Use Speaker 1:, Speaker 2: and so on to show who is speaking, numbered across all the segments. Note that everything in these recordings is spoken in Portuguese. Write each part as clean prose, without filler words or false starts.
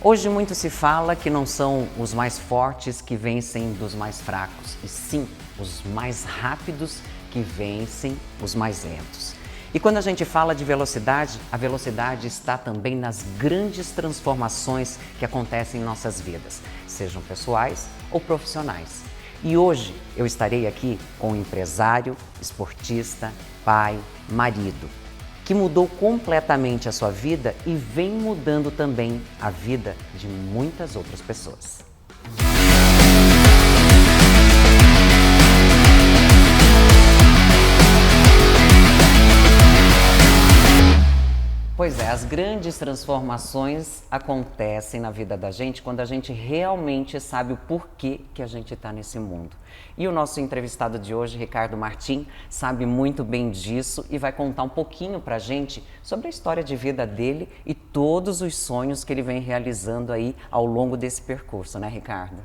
Speaker 1: Hoje muito se fala que não são os mais fortes que vencem dos mais fracos, e sim os mais rápidos que vencem os mais lentos. E quando a gente fala de velocidade, a velocidade está também nas grandes transformações que acontecem em nossas vidas, sejam pessoais ou profissionais. E hoje eu estarei aqui com um empresário, esportista, pai, marido, que mudou completamente a sua vida e vem mudando também a vida de muitas outras pessoas. Pois é, as grandes transformações acontecem na vida da gente quando a gente realmente sabe o porquê que a gente está nesse mundo. E o nosso entrevistado de hoje, Ricardo Martim, sabe muito bem disso e vai contar um pouquinho pra gente sobre a história de vida dele e todos os sonhos que ele vem realizando aí ao longo desse percurso, né, Ricardo?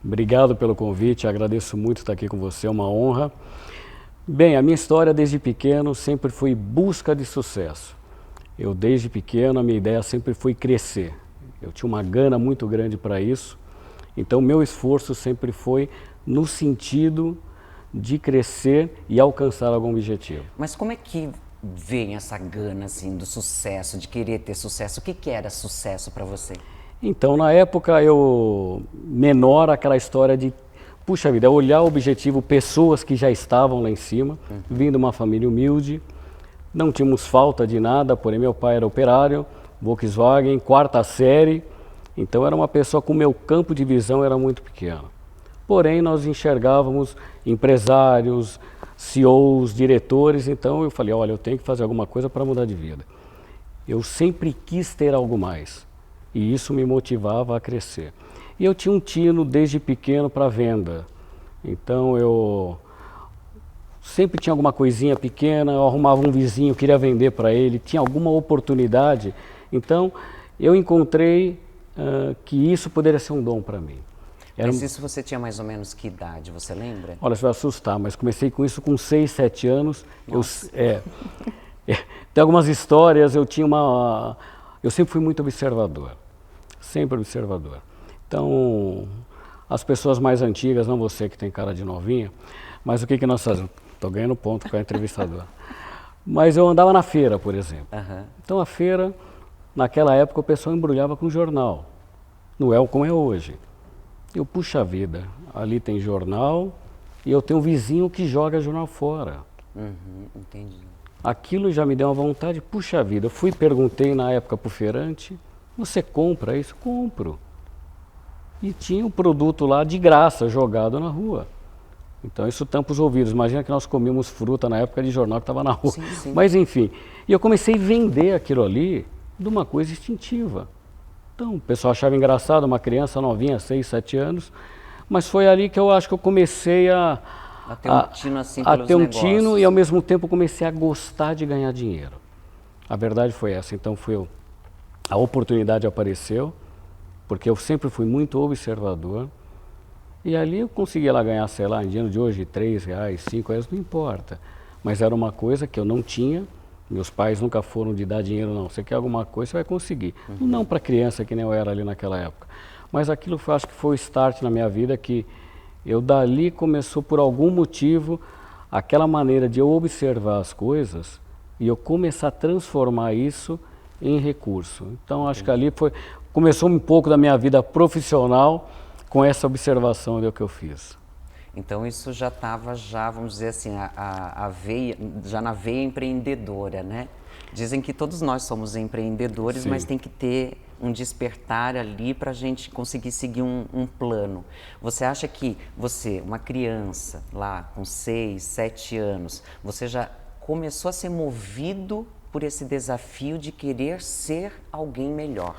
Speaker 2: Obrigado pelo convite, agradeço muito estar aqui com você, é uma honra. Bem, a minha história desde pequeno sempre foi busca de sucesso. Eu, desde pequeno, a minha ideia sempre foi crescer. Eu tinha uma gana muito grande para isso, então meu esforço sempre foi no sentido de crescer e alcançar algum objetivo.
Speaker 1: Mas como é que vem essa gana, assim, do sucesso, de querer ter sucesso? O que era sucesso para você?
Speaker 2: Então, na época, menor, aquela história de, puxa vida, olhar o objetivo, pessoas que já estavam lá em cima, vindo de uma família humilde. Não tínhamos falta de nada, porém meu pai era operário, Volkswagen, quarta série, então era uma pessoa com meu campo de visão era muito pequeno. Porém nós enxergávamos empresários, CEOs, diretores, então eu falei, olha, eu tenho que fazer alguma coisa para mudar de vida. Eu sempre quis ter algo mais e isso me motivava a crescer. E eu tinha um tino desde pequeno para venda, então eu sempre tinha alguma coisinha pequena, eu arrumava um vizinho, queria vender para ele, tinha alguma oportunidade. Então, eu encontrei que isso poderia ser um dom para mim.
Speaker 1: Mas isso você tinha mais ou menos que idade, você lembra?
Speaker 2: Olha, você vai assustar, mas comecei com isso com 6, 7 anos. Tem algumas histórias, eu sempre fui muito observador, sempre observador. Então, as pessoas mais antigas, não você que tem cara de novinha, mas o que nós fazemos? Estou ganhando ponto com a entrevistadora. Mas eu andava na feira, por exemplo. Então a feira, naquela época o pessoal embrulhava com jornal. Não é como é hoje. Eu, puxa vida, ali tem jornal e eu tenho um vizinho que joga jornal fora.
Speaker 1: Entendi.
Speaker 2: Aquilo já me deu uma vontade, puxa vida. Eu perguntei na época para o feirante, você compra isso? Compro. E tinha um produto lá de graça, jogado na rua. Então isso tampa os ouvidos. Imagina que nós comíamos fruta na época de jornal que estava na rua.
Speaker 1: Sim.
Speaker 2: Mas enfim, e eu comecei a vender aquilo ali de uma coisa instintiva. Então o pessoal achava engraçado, uma criança novinha, 6, 7 anos, mas foi ali que eu acho que eu comecei a
Speaker 1: ter um tino assim
Speaker 2: a ter um
Speaker 1: negócios.
Speaker 2: tino e ao mesmo tempo comecei a gostar de ganhar dinheiro. A verdade foi essa. Então a oportunidade apareceu, porque eu sempre fui muito observador. E ali eu conseguia lá ganhar, sei lá, em dinheiro de hoje, R$3, R$5, não importa. Mas era uma coisa que eu não tinha, meus pais nunca foram de dar dinheiro, não. Você quer alguma coisa, você vai conseguir. Não para criança, que nem eu era ali naquela época. Mas aquilo acho que foi o start na minha vida, que eu dali começou por algum motivo, aquela maneira de eu observar as coisas e eu começar a transformar isso em recurso. Então acho que ali começou um pouco da minha vida profissional, com essa observação do que eu fiz.
Speaker 1: Então isso já estava, vamos dizer assim, a veia, já na veia empreendedora, né? Dizem que todos nós somos empreendedores,
Speaker 2: Sim.
Speaker 1: Mas tem que ter um despertar ali para a gente conseguir seguir um plano. Você acha que você, uma criança lá com 6, 7 anos, você já começou a ser movido por esse desafio de querer ser alguém melhor?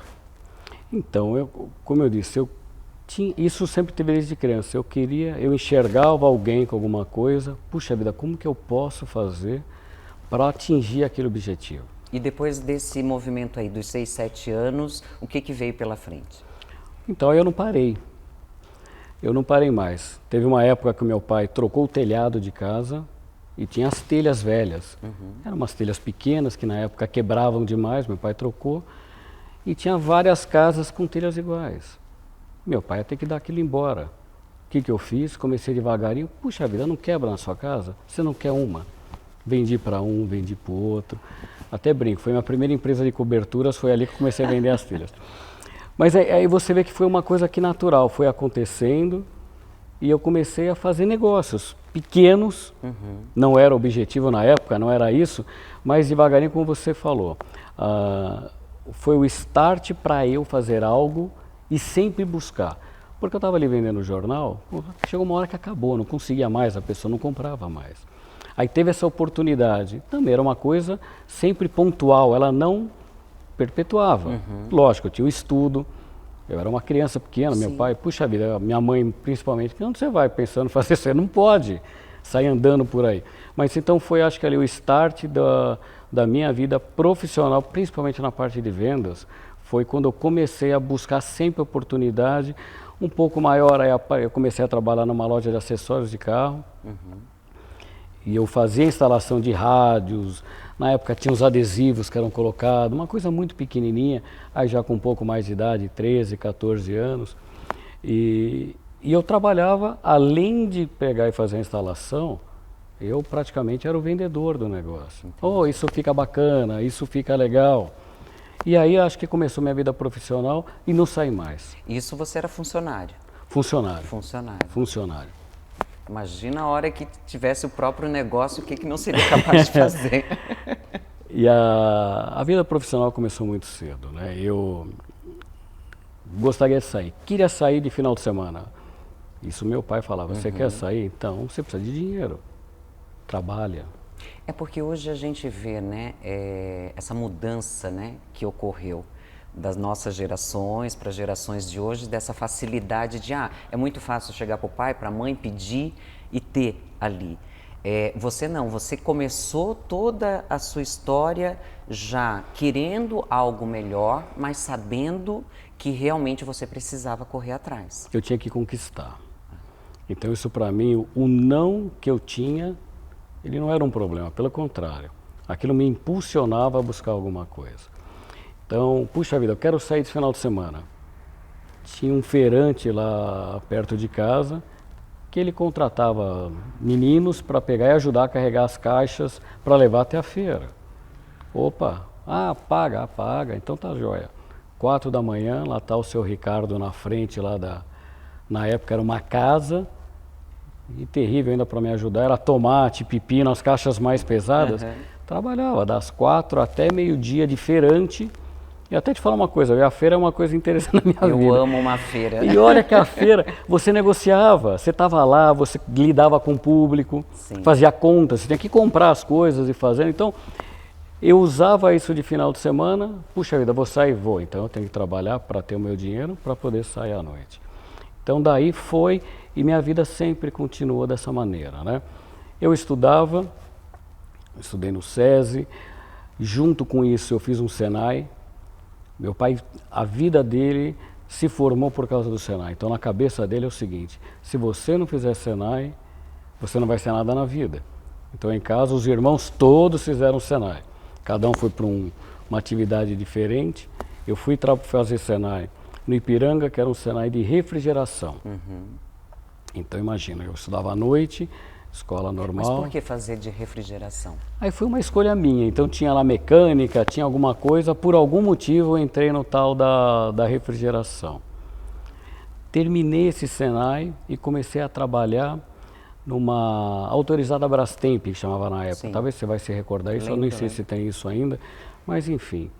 Speaker 2: Então, como eu disse, isso sempre teve desde criança. Eu enxergava alguém com alguma coisa, puxa vida, como que eu posso fazer para atingir aquele objetivo?
Speaker 1: E depois desse movimento aí dos 6, 7 anos, o que veio pela frente?
Speaker 2: Então eu não parei mais. Teve uma época que o meu pai trocou o telhado de casa e tinha as telhas velhas. Eram umas telhas pequenas que na época quebravam demais, meu pai trocou. e tinha várias casas com telhas iguais. Meu pai ia ter que dar aquilo embora. O que eu fiz? Comecei devagarinho. Puxa vida, não quebra na sua casa? Você não quer uma? Vendi para um, vendi para o outro. Até brinco, foi minha primeira empresa de coberturas, foi ali que eu comecei a vender as telhas. Mas aí você vê que foi uma coisa que natural, foi acontecendo e eu comecei a fazer negócios pequenos. Não era objetivo na época, não era isso, mas devagarinho, como você falou, foi o start para eu fazer algo e sempre buscar. Porque eu estava ali vendendo o jornal, chegou uma hora que acabou, não conseguia mais, a pessoa não comprava mais. Aí teve essa oportunidade, também era uma coisa sempre pontual, ela não perpetuava. Lógico, eu tinha o estudo, eu era uma criança pequena, meu pai, puxa vida, minha mãe principalmente, onde você vai pensando em fazer isso? Você não pode sair andando por aí. Mas então foi, acho que ali o start da minha vida profissional, principalmente na parte de vendas, foi quando eu comecei a buscar sempre oportunidade, um pouco maior, aí eu comecei a trabalhar numa loja de acessórios de carro, e eu fazia instalação de rádios, na época tinha os adesivos que eram colocados, uma coisa muito pequenininha, aí já com um pouco mais de idade, 13, 14 anos, e eu trabalhava, além de pegar e fazer a instalação, eu praticamente era o vendedor do negócio. Oh, isso fica bacana, isso fica legal. E aí acho que começou minha vida profissional e não saí mais.
Speaker 1: Isso você era funcionário?
Speaker 2: Funcionário.
Speaker 1: Funcionário.
Speaker 2: Funcionário.
Speaker 1: Imagina a hora que tivesse o próprio negócio, o que não seria capaz de fazer.
Speaker 2: E a vida profissional começou muito cedo, né? Eu gostaria de sair. Queria sair de final de semana. Isso meu pai falava, você quer sair? Então você precisa de dinheiro. Trabalha.
Speaker 1: É porque hoje a gente vê, né, essa mudança, né, que ocorreu das nossas gerações para as gerações de hoje, dessa facilidade de, é muito fácil chegar para o pai, para a mãe, pedir e ter ali. Você não, você começou toda a sua história já querendo algo melhor, mas sabendo que realmente você precisava correr atrás.
Speaker 2: Eu tinha que conquistar. Então isso para mim, o não que eu tinha, ele não era um problema, pelo contrário. Aquilo me impulsionava a buscar alguma coisa. Então, puxa vida, eu quero sair desse final de semana. Tinha um feirante lá perto de casa que ele contratava meninos para pegar e ajudar a carregar as caixas para levar até a feira. Opa, paga, então tá jóia. 4 da manhã, lá tá o seu Ricardo na frente lá na época era uma casa, e terrível ainda para me ajudar, era tomate, pepino, as caixas mais pesadas. Trabalhava das 4 até meio-dia de feirante. E até te falar uma coisa, a feira é uma coisa interessante na minha vida.
Speaker 1: Eu amo uma feira.
Speaker 2: E olha que a feira, você negociava, você estava lá, você lidava com o público, fazia contas, você tinha que comprar as coisas e fazer. Então, eu usava isso de final de semana, puxa vida, vou sair, vou. Então eu tenho que trabalhar para ter o meu dinheiro para poder sair à noite. Então daí foi, e minha vida sempre continuou dessa maneira, né? Eu estudava, estudei no SESI, junto com isso eu fiz um Senai. Meu pai, a vida dele se formou por causa do Senai. Então na cabeça dele é o seguinte, se você não fizer Senai, você não vai ser nada na vida. Então em casa os irmãos todos fizeram Senai. Cada um foi para uma atividade diferente. Eu fui fazer Senai no Ipiranga, que era um Senai de refrigeração. Então imagina, eu estudava à noite, escola normal.
Speaker 1: Mas por que fazer de refrigeração?
Speaker 2: Aí foi uma escolha minha, então tinha lá mecânica, tinha alguma coisa, por algum motivo eu entrei no tal da refrigeração. Terminei esse Senai e comecei a trabalhar numa autorizada Brastemp, que chamava na época. Talvez você vai se recordar isso, eu nem sei se tem isso ainda, mas enfim.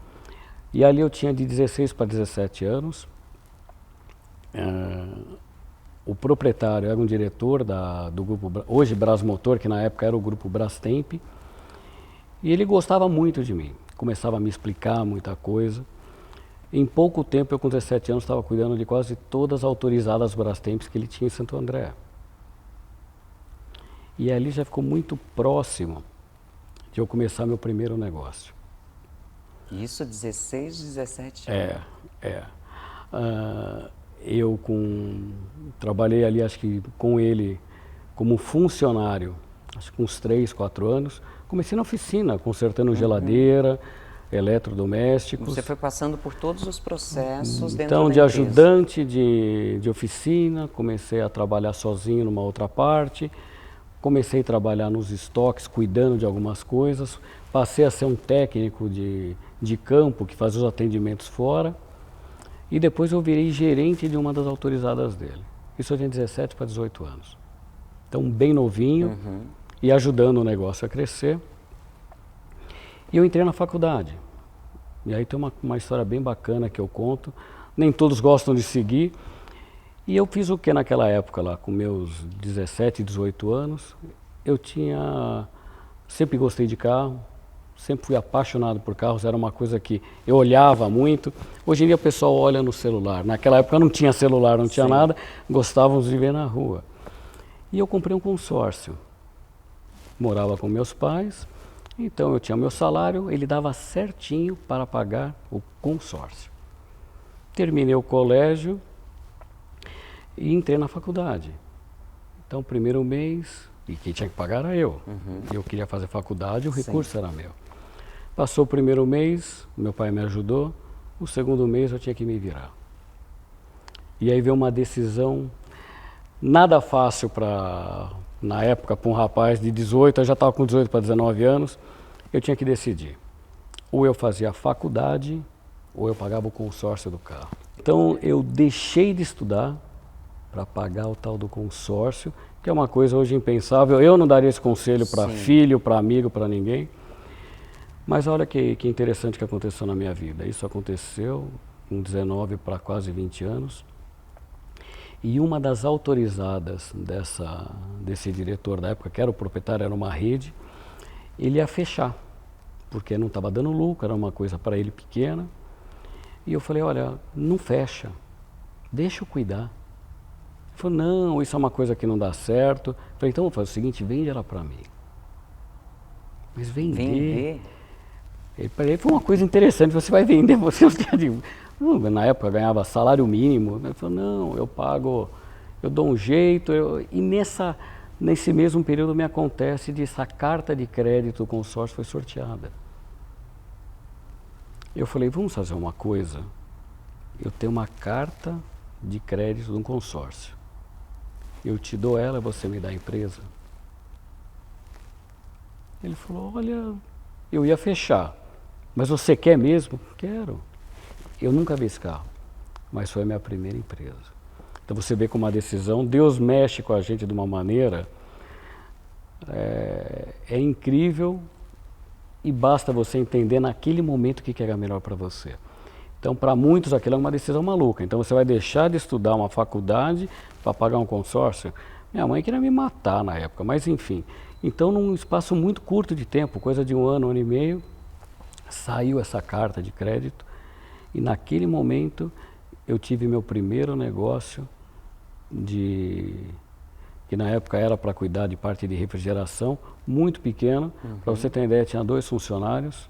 Speaker 2: E ali eu tinha de 16 para 17 anos. O proprietário era um diretor do grupo, hoje Brasmotor, que na época era o grupo Brastemp, e ele gostava muito de mim, começava a me explicar muita coisa. Em pouco tempo, eu com 17 anos estava cuidando de quase todas as autorizadas Brastemps que ele tinha em Santo André. E ali já ficou muito próximo de eu começar meu primeiro negócio.
Speaker 1: Isso 16, 17 anos?
Speaker 2: Eu trabalhei ali, acho que com ele, como funcionário, acho que uns 3, 4 anos. Comecei na oficina, consertando geladeira, eletrodomésticos.
Speaker 1: Você foi passando por todos os processos dentro
Speaker 2: Então,
Speaker 1: da
Speaker 2: de
Speaker 1: empresa.
Speaker 2: ajudante de oficina, comecei a trabalhar sozinho numa outra parte, comecei a trabalhar nos estoques, cuidando de algumas coisas, passei a ser um técnico de campo, que fazia os atendimentos fora, e depois eu virei gerente de uma das autorizadas dele. Isso eu tinha 17 para 18 anos. Então, bem novinho e ajudando o negócio a crescer. E eu entrei na faculdade. E aí tem uma história bem bacana que eu conto. Nem todos gostam de seguir. E eu fiz o que naquela época lá, com meus 17, 18 anos? Sempre gostei de carro, sempre fui apaixonado por carros, era uma coisa que eu olhava muito. Hoje em dia o pessoal olha no celular. Naquela época não tinha celular, não tinha nada, gostávamos de ver na rua. E eu comprei um consórcio. Morava com meus pais. Então eu tinha meu salário, ele dava certinho para pagar o consórcio. Terminei o colégio e entrei na faculdade. Então, primeiro mês, e quem tinha que pagar era eu. Eu queria fazer faculdade, o recurso era meu. Passou o primeiro mês, meu pai me ajudou. O segundo mês eu tinha que me virar. E aí veio uma decisão nada fácil na época, para um rapaz de 18, eu já estava com 18 para 19 anos, eu tinha que decidir. Ou eu fazia faculdade, ou eu pagava o consórcio do carro. Então eu deixei de estudar para pagar o tal do consórcio, que é uma coisa hoje impensável. Eu não daria esse conselho para filho, para amigo, para ninguém. Mas olha que interessante que aconteceu na minha vida. Isso aconteceu com 19 para quase 20 anos. E uma das autorizadas desse diretor da época, que era o proprietário, era uma rede, ele ia fechar, porque não estava dando lucro, era uma coisa para ele pequena. E eu falei, olha, não fecha, deixa eu cuidar. Ele falou, não, isso é uma coisa que não dá certo. Eu falei, então vou fazer o seguinte, vende ela para mim. Mas vender? Para ele foi uma coisa interessante, você vai vender, você na época eu ganhava salário mínimo. Ele falou, não, eu pago, eu dou um jeito. E nesse mesmo período me acontece essa carta de crédito do consórcio foi sorteada. Eu falei, vamos fazer uma coisa, eu tenho uma carta de crédito de um consórcio. Eu te dou ela, você me dá a empresa. Ele falou, olha, eu ia fechar, mas você quer mesmo? Quero. Eu nunca vi esse carro, mas foi a minha primeira empresa. Então você vê como uma decisão, Deus mexe com a gente de uma maneira, é incrível, e basta você entender naquele momento o que era melhor para você. Então para muitos aquilo é uma decisão maluca, então você vai deixar de estudar uma faculdade para pagar um consórcio. Minha mãe queria me matar na época, mas enfim. Então num espaço muito curto de tempo, coisa de um ano e meio, saiu essa carta de crédito. E naquele momento eu tive meu primeiro negócio que na época era para cuidar de parte de refrigeração, muito pequeno. Para você ter uma ideia, tinha 2 funcionários,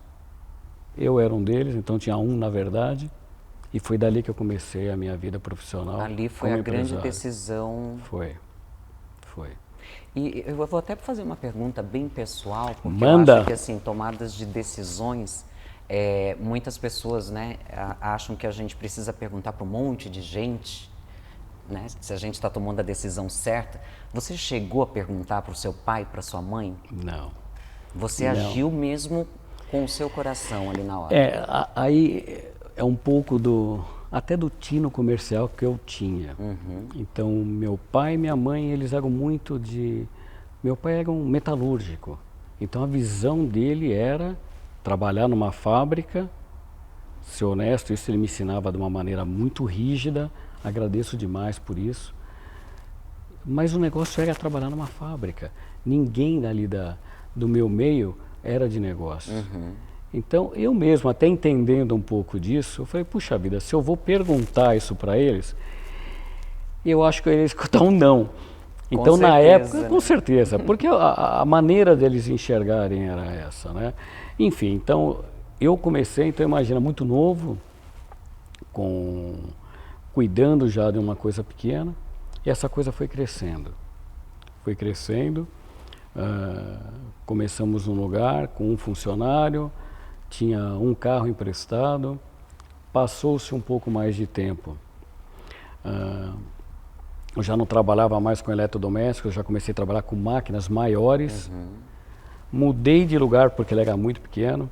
Speaker 2: eu era um deles, então tinha um na verdade, e foi dali que eu comecei a minha vida profissional.
Speaker 1: Ali foi a grande decisão.
Speaker 2: Foi.
Speaker 1: E eu vou até fazer uma pergunta bem pessoal, porque
Speaker 2: Manda.
Speaker 1: eu acho que assim, tomadas de decisões, muitas pessoas, né, acham que a gente precisa perguntar para um monte de gente, né, se a gente está tomando a decisão certa. Você chegou a perguntar para o seu pai, para sua mãe?
Speaker 2: Não.
Speaker 1: Você agiu mesmo com o seu coração ali na hora?
Speaker 2: Aí é um pouco até do tino comercial que eu tinha. Então, meu pai e minha mãe, eles eram muito Meu pai era um metalúrgico. Então, a visão dele era trabalhar numa fábrica, ser honesto. Isso ele me ensinava de uma maneira muito rígida. Agradeço demais por isso. Mas o negócio era trabalhar numa fábrica. Ninguém ali do meu meio era de negócio. Então, eu mesmo, até entendendo um pouco disso, eu falei, puxa vida, se eu vou perguntar isso para eles, eu acho que eu ia escutar um não. Então, na época, com certeza, porque a maneira deles enxergarem era essa, né? Enfim, então, eu comecei, então imagina, muito novo, cuidando já de uma coisa pequena, e essa coisa foi crescendo. Começamos num lugar com um funcionário, tinha um carro emprestado, passou-se um pouco mais de tempo. Eu já não trabalhava mais com eletrodomésticos, já comecei a trabalhar com máquinas maiores. Mudei de lugar porque ele era muito pequeno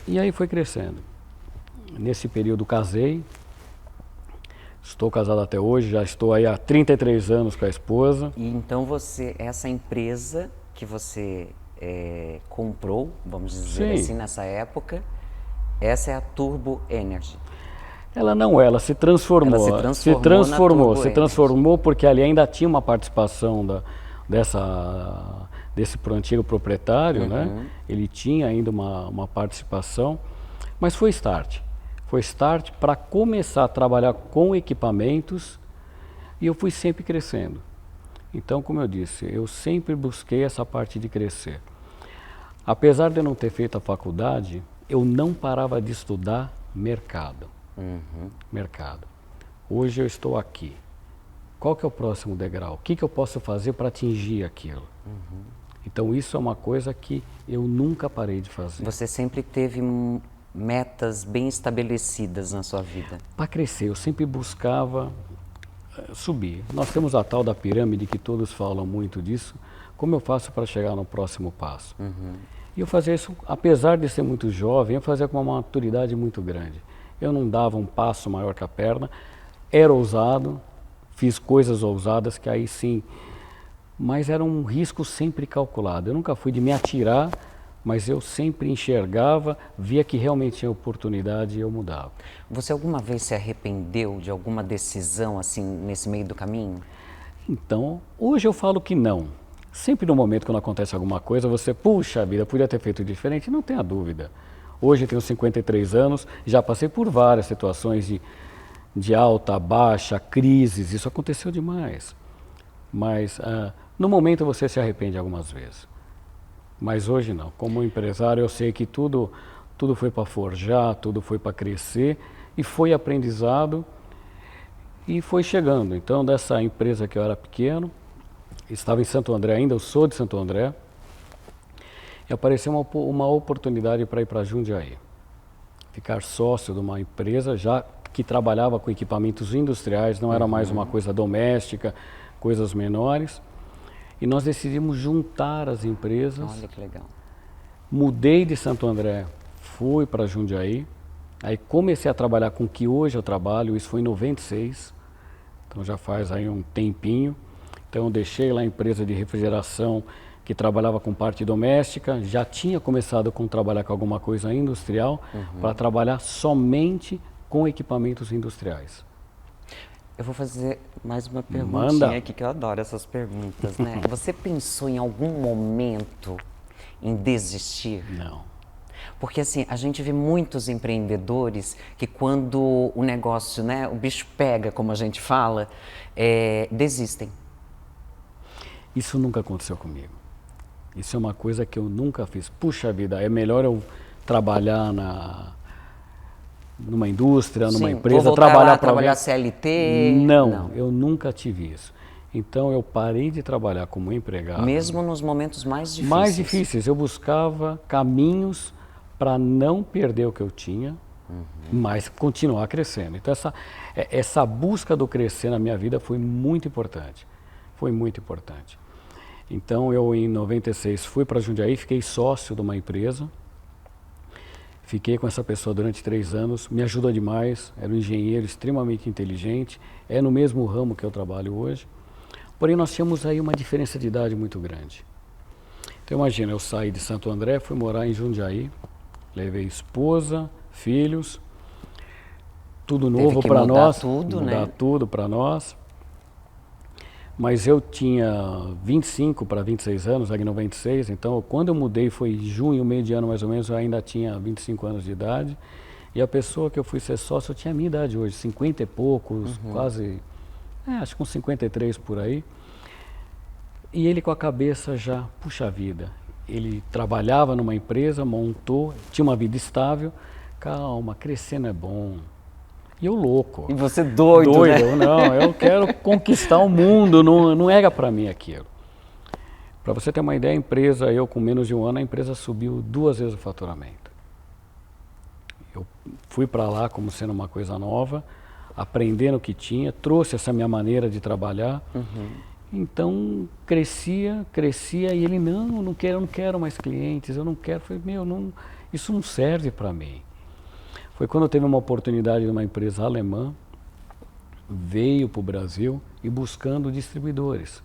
Speaker 2: e aí foi crescendo. Nesse período casei, estou casado até hoje, já estou aí há 33 anos com a esposa.
Speaker 1: E então essa empresa que você comprou, vamos dizer
Speaker 2: Sim.
Speaker 1: assim, nessa época, essa é a Turbo Energy.
Speaker 2: Ela não é, ela se transformou.
Speaker 1: Ela se transformou
Speaker 2: Se transformou porque ali ainda tinha uma participação desse antigo proprietário, né? Ele tinha ainda uma participação, mas foi start. Foi start para começar a trabalhar com equipamentos e eu fui sempre crescendo. Então, como eu disse, eu sempre busquei essa parte de crescer. Apesar de eu não ter feito a faculdade, eu não parava de estudar mercado. Mercado. Hoje eu estou aqui. Qual que é o próximo degrau? O que eu posso fazer para atingir aquilo? Então isso é uma coisa que eu nunca parei de fazer.
Speaker 1: Você sempre teve metas bem estabelecidas na sua vida?
Speaker 2: Para crescer, eu sempre buscava subir. Nós temos a tal da pirâmide que todos falam muito disso. Como eu faço para chegar no próximo passo? E eu fazia isso, apesar de ser muito jovem, eu fazia com uma maturidade muito grande. Eu não dava um passo maior que a perna, era ousado, fiz coisas ousadas que aí sim, mas era um risco sempre calculado. Eu nunca fui de me atirar, mas eu sempre enxergava, via que realmente tinha oportunidade e eu mudava.
Speaker 1: Você alguma vez se arrependeu de alguma decisão assim nesse meio do caminho?
Speaker 2: Então, hoje eu falo que não. Sempre no momento quando acontece alguma coisa, você, puxa vida, podia ter feito diferente, não tenha dúvida. Hoje eu tenho 53 anos, já passei por várias situações de alta, baixa, crises, isso aconteceu demais. Mas no momento você se arrepende algumas vezes. Mas hoje não. Como empresário eu sei que tudo foi para forjar, tudo foi para crescer e foi aprendizado e foi chegando. Então dessa empresa que eu era pequeno, estava em Santo André ainda, eu sou de Santo André, e apareceu uma oportunidade para ir para Jundiaí. Ficar sócio de uma empresa já que trabalhava com equipamentos industriais, não era mais uma coisa doméstica, coisas menores. E nós decidimos juntar as empresas.
Speaker 1: Olha que legal.
Speaker 2: Mudei de Santo André, fui para Jundiaí. Aí comecei a trabalhar com o que hoje eu trabalho, isso foi em 96. Então já faz aí um tempinho. Então eu deixei lá a empresa de refrigeração que trabalhava com parte doméstica, já tinha começado com trabalhar com alguma coisa industrial, para trabalhar somente com equipamentos industriais.
Speaker 1: Eu vou fazer mais uma perguntinha aqui, que eu adoro essas perguntas, né? Você pensou em algum momento em desistir?
Speaker 2: Não.
Speaker 1: Porque assim, a gente vê muitos empreendedores que quando o negócio, né, o bicho pega, como a gente fala, desistem.
Speaker 2: Isso nunca aconteceu comigo. Isso é uma coisa que eu nunca fiz. Puxa vida, é melhor eu trabalhar numa indústria, numa empresa,
Speaker 1: trabalhar CLT?
Speaker 2: Não, eu nunca tive isso. Então eu parei de trabalhar como empregado.
Speaker 1: Mesmo nos momentos mais difíceis?
Speaker 2: Mais difíceis. Eu buscava caminhos para não perder o que eu tinha, mas continuar crescendo. Então essa busca do crescer na minha vida foi muito importante. Foi muito importante. Então eu em 96 fui para Jundiaí, fiquei sócio de uma empresa. Fiquei com essa pessoa durante 3 anos, me ajudou demais, era um engenheiro extremamente inteligente, é no mesmo ramo que eu trabalho hoje. Porém nós tínhamos aí uma diferença de idade muito grande. Então imagina, eu saí de Santo André, fui morar em Jundiaí, levei esposa, filhos, tudo novo para nós, mudar tudo para nós. Mas eu tinha 25 para 26 anos, aqui em 96, então quando eu mudei foi em junho, meio de ano mais ou menos, eu ainda tinha 25 anos de idade. E a pessoa que eu fui ser sócio tinha a minha idade hoje, 50 e poucos, quase, acho que uns 53 por aí. E ele com a cabeça já, puxa vida, ele trabalhava numa empresa, montou, tinha uma vida estável, calma, crescendo é bom. E eu louco.
Speaker 1: E você doido, né?
Speaker 2: Não, eu quero conquistar o mundo, não era para mim aquilo. Para você ter uma ideia, a empresa, eu com menos de um ano, a empresa subiu 2 vezes o faturamento. Eu fui para lá como sendo uma coisa nova, aprendendo o que tinha, trouxe essa minha maneira de trabalhar. Então, crescia, e ele, não quero, eu não quero mais clientes, eu não quero. Eu falei, isso não serve para mim. Foi quando eu teve uma oportunidade de uma empresa alemã, veio para o Brasil e buscando distribuidores.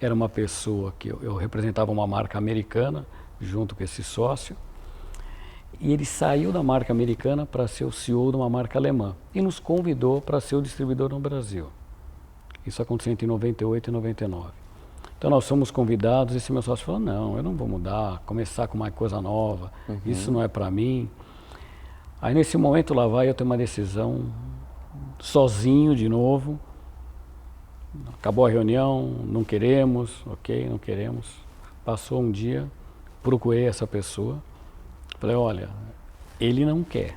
Speaker 2: Era uma pessoa que eu representava uma marca americana, junto com esse sócio, e ele saiu da marca americana para ser o CEO de uma marca alemã e nos convidou para ser o distribuidor no Brasil. Isso aconteceu entre 98 e 99. Então nós fomos convidados e esse meu sócio falou, não, eu não vou mudar, começar com uma coisa nova, isso não é para mim. Aí nesse momento lá vai eu ter uma decisão sozinho de novo. Acabou a reunião, não queremos, ok, não queremos. Passou um dia, procurei essa pessoa, falei, olha, ele não quer,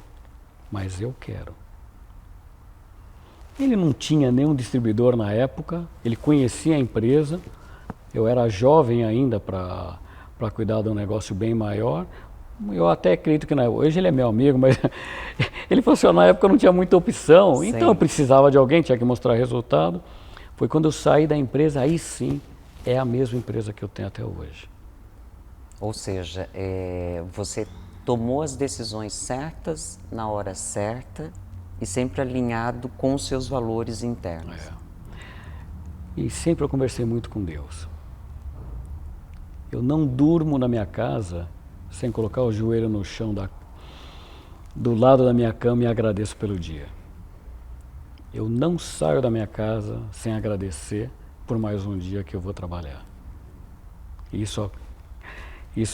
Speaker 2: mas eu quero. Ele não tinha nenhum distribuidor na época, ele conhecia a empresa, eu era jovem ainda para cuidar de um negócio bem maior. Eu até acredito que hoje ele é meu amigo, mas ele falou assim, na época eu não tinha muita opção,
Speaker 1: Sim.
Speaker 2: Então eu precisava de alguém, tinha que mostrar resultado. Foi quando eu saí da empresa, aí sim, é a mesma empresa que eu tenho até hoje.
Speaker 1: Ou seja, você tomou as decisões certas, na hora certa, e sempre alinhado com os seus valores internos.
Speaker 2: E sempre eu conversei muito com Deus. Eu não durmo na minha casa sem colocar o joelho no chão do lado da minha cama e agradeço pelo dia. Eu não saio da minha casa sem agradecer por mais um dia que eu vou trabalhar. Isso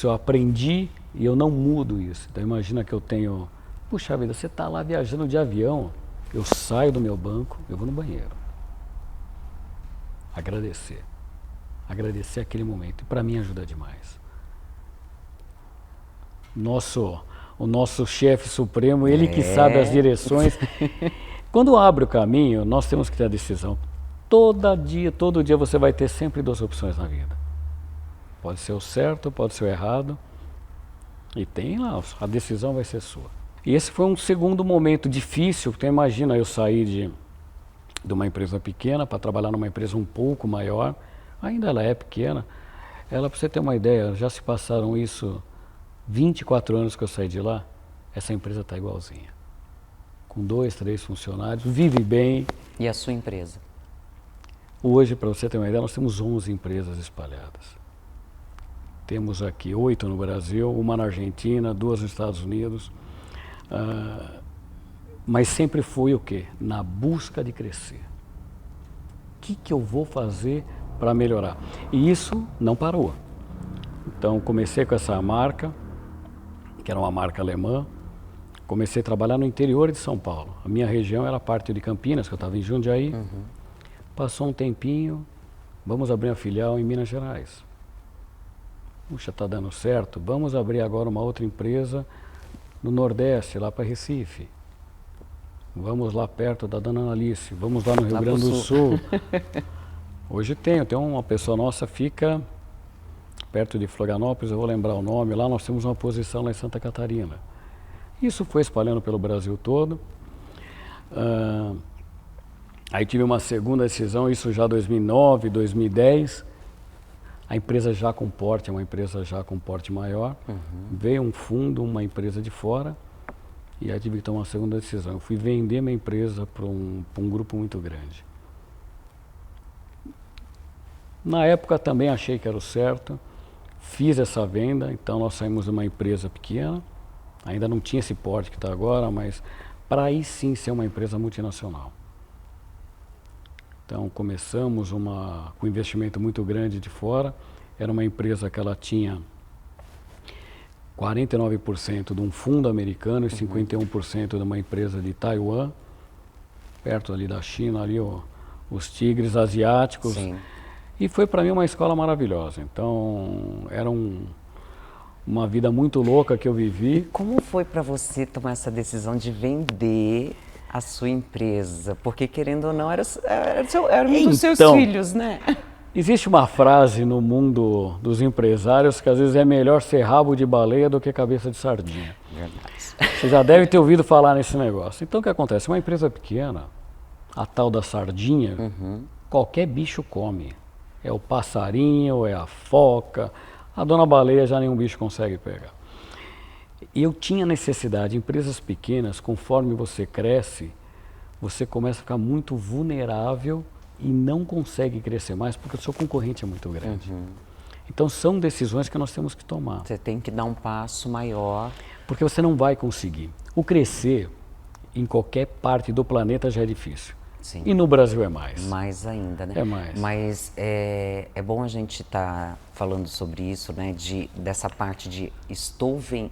Speaker 2: eu aprendi e eu não mudo isso. Então imagina que eu tenho... Puxa vida, você está lá viajando de avião, eu saio do meu banco, eu vou no banheiro. Agradecer. Agradecer aquele momento. E para mim ajuda demais. O nosso chefe supremo, ele que sabe as direções. Quando abre o caminho, nós temos que ter a decisão. Todo dia você vai ter sempre duas opções na vida. Pode ser o certo, pode ser o errado. E tem lá, a decisão vai ser sua. E esse foi um segundo momento difícil, porque imagina eu sair de uma empresa pequena para trabalhar numa empresa um pouco maior. Ainda ela é pequena. Ela, para você ter uma ideia, já se passaram 24 anos que eu saí de lá, essa empresa está igualzinha. Com 2, 3 funcionários, vive bem.
Speaker 1: E a sua empresa?
Speaker 2: Hoje, para você ter uma ideia, nós temos 11 empresas espalhadas. Temos aqui 8 no Brasil, uma na Argentina, 2 nos Estados Unidos. Mas sempre foi o quê? Na busca de crescer. O que eu vou fazer para melhorar? E isso não parou. Então comecei com essa marca, que era uma marca alemã. Comecei a trabalhar no interior de São Paulo. A minha região era parte de Campinas, que eu estava em Jundiaí. Passou um tempinho, vamos abrir uma filial em Minas Gerais. Puxa, está dando certo. Vamos abrir agora uma outra empresa no Nordeste, lá para Recife. Vamos lá perto da Dona Analice. Vamos lá no Rio Grande do Sul. Hoje tem uma pessoa nossa, fica perto de Florianópolis, eu vou lembrar o nome. Lá nós temos uma posição lá em Santa Catarina. Isso foi espalhando pelo Brasil todo. Aí tive uma segunda decisão, isso já 2009, 2010. A empresa já com porte, é uma empresa já com porte maior. Veio um fundo, uma empresa de fora, e aí tive que tomar uma segunda decisão. Eu fui vender minha empresa para um grupo muito grande. Na época também achei que era o certo, fiz essa venda, então nós saímos de uma empresa pequena, ainda não tinha esse porte que está agora, mas para aí sim ser uma empresa multinacional. Então começamos com um investimento muito grande de fora. Era uma empresa que ela tinha 49% de um fundo americano e 51% de uma empresa de Taiwan, perto ali da China, ali os tigres asiáticos.
Speaker 1: Sim.
Speaker 2: E foi para mim uma escola maravilhosa. Então era uma vida muito louca que eu vivi.
Speaker 1: Como foi para você tomar essa decisão de vender a sua empresa? Porque, querendo ou não, era um dos seus filhos, né?
Speaker 2: Existe uma frase no mundo dos empresários que às vezes é melhor ser rabo de baleia do que cabeça de sardinha.
Speaker 1: verdade.
Speaker 2: Você já deve ter ouvido falar nesse negócio. Então o que acontece? Uma empresa pequena, a tal da sardinha, qualquer bicho come. É o passarinho, é a foca, a dona baleia já nenhum bicho consegue pegar. E eu tinha necessidade, empresas pequenas, conforme você cresce, você começa a ficar muito vulnerável e não consegue crescer mais porque o seu concorrente é muito grande. Então são decisões que nós temos que tomar.
Speaker 1: Você tem que dar um passo maior.
Speaker 2: Porque você não vai conseguir. O crescer em qualquer parte do planeta já é difícil.
Speaker 1: Sim.
Speaker 2: E no Brasil é mais.
Speaker 1: Mais ainda, né?
Speaker 2: É mais.
Speaker 1: Mas é bom a gente estar falando sobre isso, né? Dessa parte de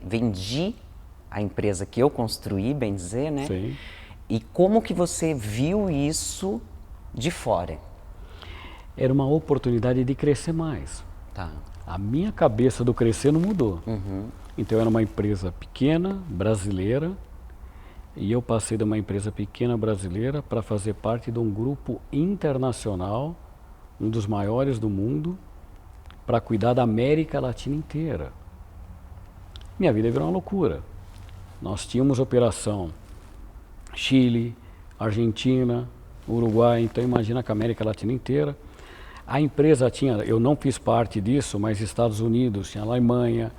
Speaker 1: vendi a empresa que eu construí, bem dizer, né?
Speaker 2: Sim.
Speaker 1: E como que você viu isso de fora?
Speaker 2: Era uma oportunidade de crescer mais.
Speaker 1: Tá.
Speaker 2: A minha cabeça do crescer não mudou. Então era uma empresa pequena, brasileira, e eu passei de uma empresa pequena brasileira para fazer parte de um grupo internacional, um dos maiores do mundo, para cuidar da América Latina inteira. Minha vida virou uma loucura. Nós tínhamos operação Chile, Argentina, Uruguai, então imagina que a América Latina inteira. A empresa tinha, eu não fiz parte disso, mas Estados Unidos, tinha Alemanha,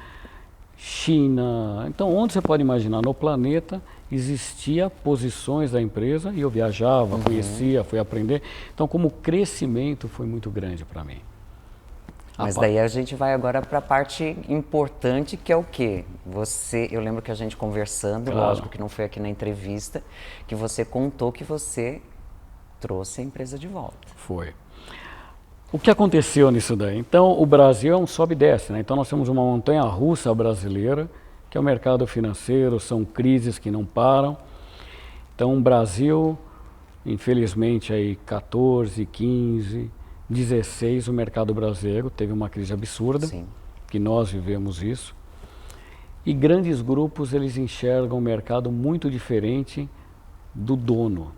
Speaker 2: China. Então, onde você pode imaginar no planeta, existia posições da empresa e eu viajava, conhecia, fui aprender. Então, como o crescimento foi muito grande para mim.
Speaker 1: Mas daí a gente vai agora para a parte importante, que é o quê? Eu lembro que a gente conversando,
Speaker 2: Claro.
Speaker 1: lógico que não foi aqui na entrevista, que você contou que você trouxe a empresa de volta.
Speaker 2: Foi. O que aconteceu nisso daí? Então, o Brasil é um sobe e desce, né? Então, nós temos uma montanha-russa brasileira, que é o mercado financeiro, são crises que não param. Então, o Brasil, infelizmente, aí 14, 15, 16, o mercado brasileiro teve uma crise absurda,
Speaker 1: Sim.
Speaker 2: que nós vivemos isso. E grandes grupos, eles enxergam o mercado muito diferente do dono.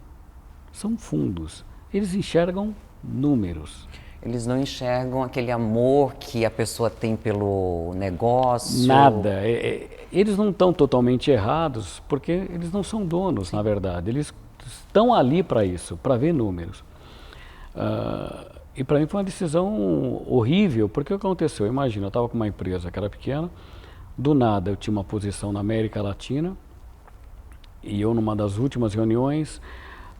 Speaker 2: São fundos. Eles enxergam números.
Speaker 1: Eles não enxergam aquele amor que a pessoa tem pelo negócio.
Speaker 2: Nada. Eles não estão totalmente errados, porque eles não são donos, na verdade. Eles estão ali para isso, para ver números. E para mim foi uma decisão horrível, porque o que aconteceu? Imagina, eu estava com uma empresa que era pequena, do nada eu tinha uma posição na América Latina, e eu numa das últimas reuniões,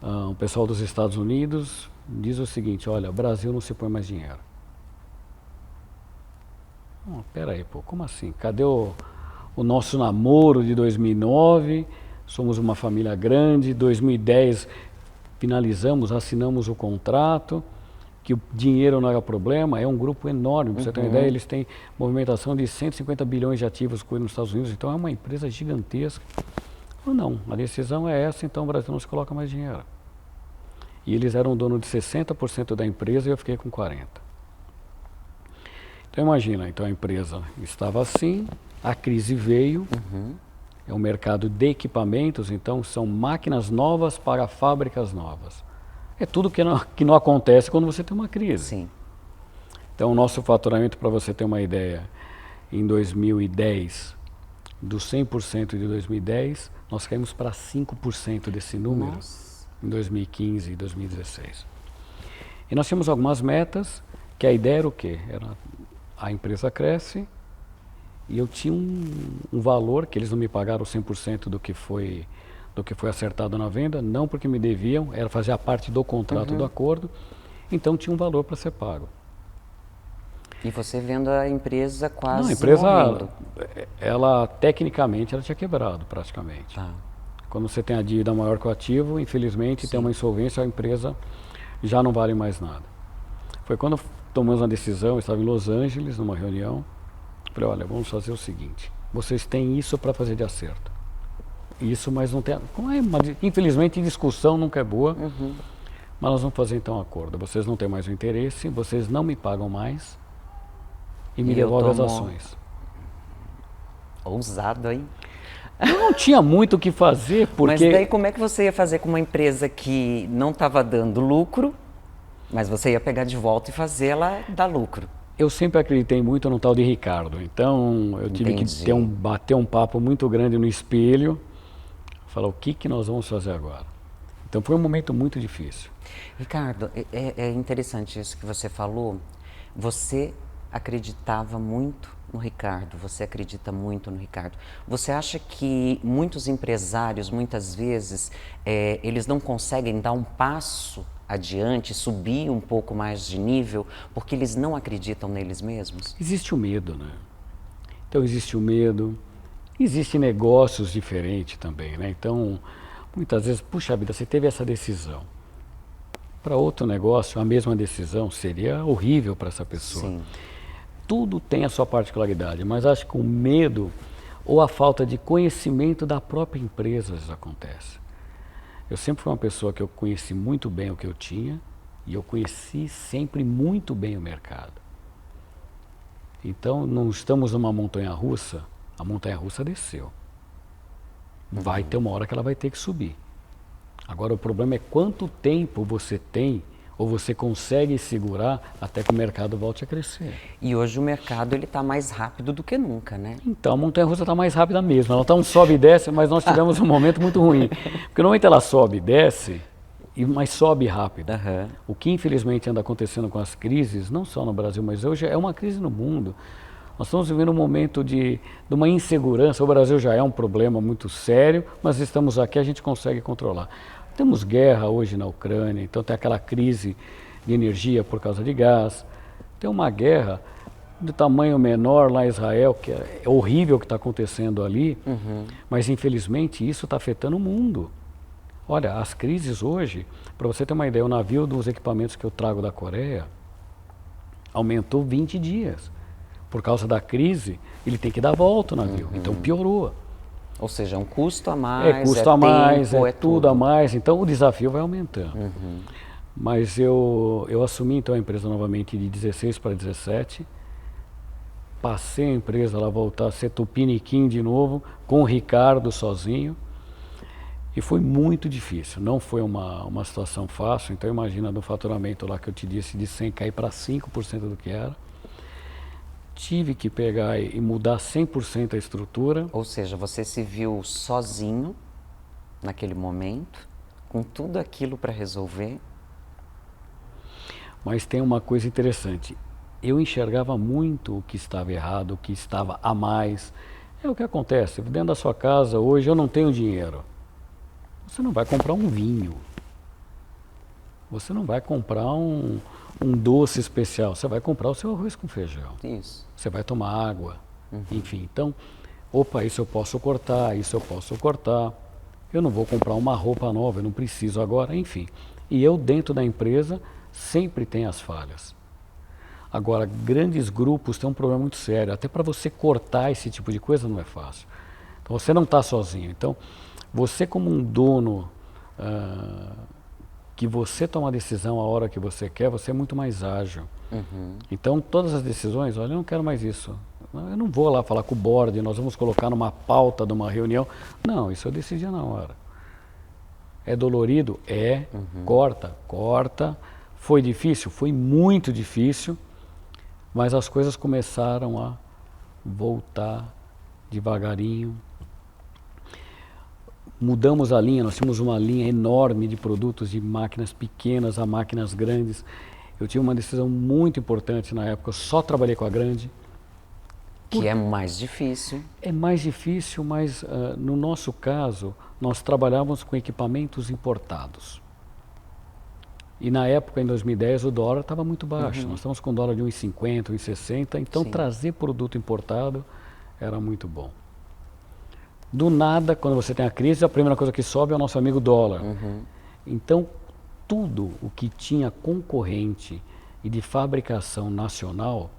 Speaker 2: o pessoal dos Estados Unidos diz o seguinte: olha, o Brasil não se põe mais dinheiro. Peraí, pô, como assim? Cadê o nosso namoro de 2009? Somos uma família grande, 2010 finalizamos, assinamos o contrato, que o dinheiro não era problema, é um grupo enorme, para você ter uma ideia, eles têm movimentação de 150 bilhões de ativos nos Estados Unidos, então é uma empresa gigantesca. Ou não, a decisão é essa, então o Brasil não se coloca mais dinheiro. E eles eram dono de 60% da empresa e eu fiquei com 40%. Então imagina, então a empresa estava assim, a crise veio, é um mercado de equipamentos, então são máquinas novas para fábricas novas. É tudo que não acontece quando você tem uma crise.
Speaker 1: Sim.
Speaker 2: Então o nosso faturamento, para você ter uma ideia, em 2010, dos 100% de 2010, nós caímos para 5% desse número.
Speaker 1: Nossa.
Speaker 2: Em 2015 e 2016. E nós tínhamos algumas metas, que a ideia era o quê? A empresa cresce e eu tinha um valor, que eles não me pagaram 100% do que foi acertado na venda, não porque me deviam, era fazer a parte do contrato do acordo, então tinha um valor para ser pago.
Speaker 1: E você vendo a empresa quase
Speaker 2: Não, a empresa,
Speaker 1: morrendo.
Speaker 2: ela tecnicamente, ela tinha quebrado praticamente.
Speaker 1: Tá.
Speaker 2: Quando você tem a dívida maior que o ativo, infelizmente, tem uma insolvência, a empresa já não vale mais nada. Foi quando tomamos uma decisão, eu estava em Los Angeles, numa reunião, falei, olha, vamos fazer o seguinte, vocês têm isso para fazer de acerto. Isso, mas não tem... Infelizmente, discussão nunca é boa, mas nós vamos fazer então um acordo. Vocês não têm mais o interesse, vocês não me pagam mais e me devolvem as ações.
Speaker 1: Ousado, hein?
Speaker 2: Eu não tinha muito o que fazer, porque...
Speaker 1: Mas daí como é que você ia fazer com uma empresa que não estava dando lucro, mas você ia pegar de volta e fazer ela dar lucro?
Speaker 2: Eu sempre acreditei muito no tal de Ricardo, então eu tive que bater um papo muito grande no espelho, falar o que nós vamos fazer agora. Então foi um momento muito difícil.
Speaker 1: Ricardo, é interessante isso que você falou. Você acreditava muito no Ricardo, você acredita muito no Ricardo. Você acha que muitos empresários, muitas vezes, eles não conseguem dar um passo adiante, subir um pouco mais de nível, porque eles não acreditam neles mesmos?
Speaker 2: Existe o medo, né? Então existe o medo, existe negócios diferentes também, né? Então, muitas vezes, puxa vida, você teve essa decisão. Para outro negócio, a mesma decisão seria horrível para essa pessoa.
Speaker 1: Sim.
Speaker 2: Tudo tem a sua particularidade, mas acho que o medo ou a falta de conhecimento da própria empresa isso acontece. Eu sempre fui uma pessoa que eu conheci muito bem o que eu tinha e eu conheci sempre muito bem o mercado. Então, não estamos numa montanha-russa, a montanha-russa desceu. Vai ter uma hora que ela vai ter que subir. Agora, o problema é quanto tempo você tem ou você consegue segurar até que o mercado volte a crescer.
Speaker 1: E hoje o mercado está mais rápido do que nunca, né?
Speaker 2: Então, a montanha-russa está mais rápida mesmo. Ela está um sobe e desce, mas nós tivemos um momento muito ruim. Porque normalmente ela sobe e desce, mas sobe rápido.
Speaker 1: Uhum.
Speaker 2: O que infelizmente anda acontecendo com as crises, não só no Brasil, mas hoje é uma crise no mundo. Nós estamos vivendo um momento de uma insegurança. O Brasil já é um problema muito sério, mas estamos aqui, a gente consegue controlar. Temos guerra hoje na Ucrânia, então tem aquela crise de energia por causa de gás. Tem uma guerra de tamanho menor lá em Israel, que é horrível o que está acontecendo ali, mas infelizmente isso está afetando o mundo. Olha, as crises hoje, para você ter uma ideia, o navio dos equipamentos que eu trago da Coreia aumentou 20 dias. Por causa da crise, ele tem que dar volta o navio, então piorou.
Speaker 1: Ou seja, é um custo a mais,
Speaker 2: é custo a mais,
Speaker 1: tempo,
Speaker 2: é tudo a mais, então o desafio vai aumentando. Mas eu assumi então a empresa novamente de 16 para 17, passei a empresa ela voltar a ser tupiniquim de novo, com o Ricardo sozinho, e foi muito difícil, não foi uma situação fácil, então imagina do faturamento lá que eu te disse de 100 cair para 5% do que era. Tive que pegar e mudar 100% a estrutura.
Speaker 1: Ou seja, você se viu sozinho naquele momento, com tudo aquilo para resolver.
Speaker 2: Mas tem uma coisa interessante. Eu enxergava muito o que estava errado, o que estava a mais. É o que acontece. Dentro da sua casa, hoje, eu não tenho dinheiro. Você não vai comprar um vinho. Você não vai comprar um doce especial. Você vai comprar o seu arroz com feijão.
Speaker 1: Isso.
Speaker 2: Você vai tomar água. Enfim, então, opa, isso eu posso cortar, isso eu posso cortar. Eu não vou comprar uma roupa nova, eu não preciso agora, enfim. E eu, dentro da empresa, sempre tenho as falhas. Agora, grandes grupos têm um problema muito sério. Até para você cortar esse tipo de coisa não é fácil. Então, você não está sozinho. Então, você como um dono, que você toma a decisão a hora que você quer, você é muito mais ágil. Então, todas as decisões, olha, eu não quero mais isso. Eu não vou lá falar com o board, nós vamos colocar numa pauta de uma reunião. Não, isso eu decidi na hora. É dolorido? É. Corta. Foi difícil? Foi muito difícil, mas as coisas começaram a voltar devagarinho. Mudamos a linha, nós tínhamos uma linha enorme de produtos de máquinas pequenas a máquinas grandes. Eu tive uma decisão muito importante na época, eu só trabalhei com a grande.
Speaker 1: Que é mais difícil.
Speaker 2: É mais difícil, mas no nosso caso, nós trabalhávamos com equipamentos importados. E na época, em 2010, o dólar estava muito baixo. Nós estamos com um dólar de 1,50, 1,60, então trazer produto importado era muito bom. Do nada, quando você tem a crise, a primeira coisa que sobe é o nosso amigo dólar. Então, tudo o que tinha concorrente e de fabricação nacional,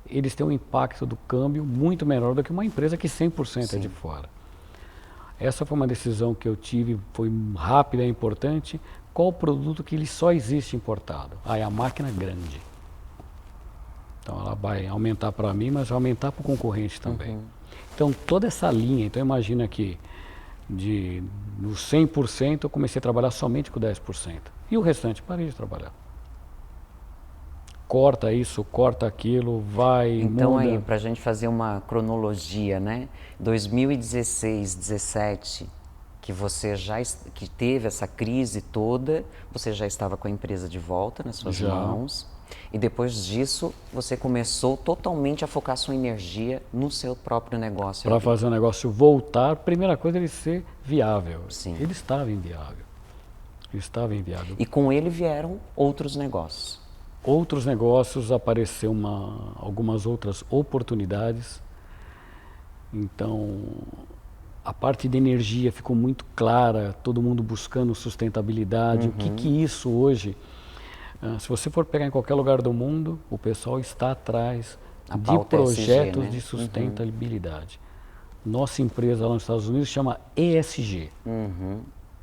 Speaker 2: eles têm um impacto do câmbio muito menor do que uma empresa que 100% é de fora. Essa foi uma decisão que eu tive, foi rápida e importante. Qual o produto que ele só existe importado? É a máquina grande. Então ela vai aumentar para mim, mas vai aumentar para o concorrente também. Então toda essa linha, então imagina que no 100% eu comecei a trabalhar somente com 10%. E o restante parei de trabalhar. corta isso, corta aquilo, vai,
Speaker 1: Então
Speaker 2: muda.
Speaker 1: aí, para a gente fazer uma cronologia, né? 2016, 17, que você que teve essa crise toda, você já estava com a empresa de volta nas suas mãos. E depois disso, você começou totalmente a focar sua energia no seu próprio negócio.
Speaker 2: Para fazer o negócio voltar, primeira coisa é ele ser viável.
Speaker 1: Sim.
Speaker 2: Ele estava inviável. Ele estava inviável.
Speaker 1: E com ele vieram outros negócios.
Speaker 2: Outros negócios, apareceu algumas outras oportunidades. Então, a parte de energia ficou muito clara, todo mundo buscando sustentabilidade. O que isso hoje, se você for pegar em qualquer lugar do mundo, o pessoal está atrás de projetos ESG, né? De sustentabilidade. Nossa empresa lá nos Estados Unidos chama ESG.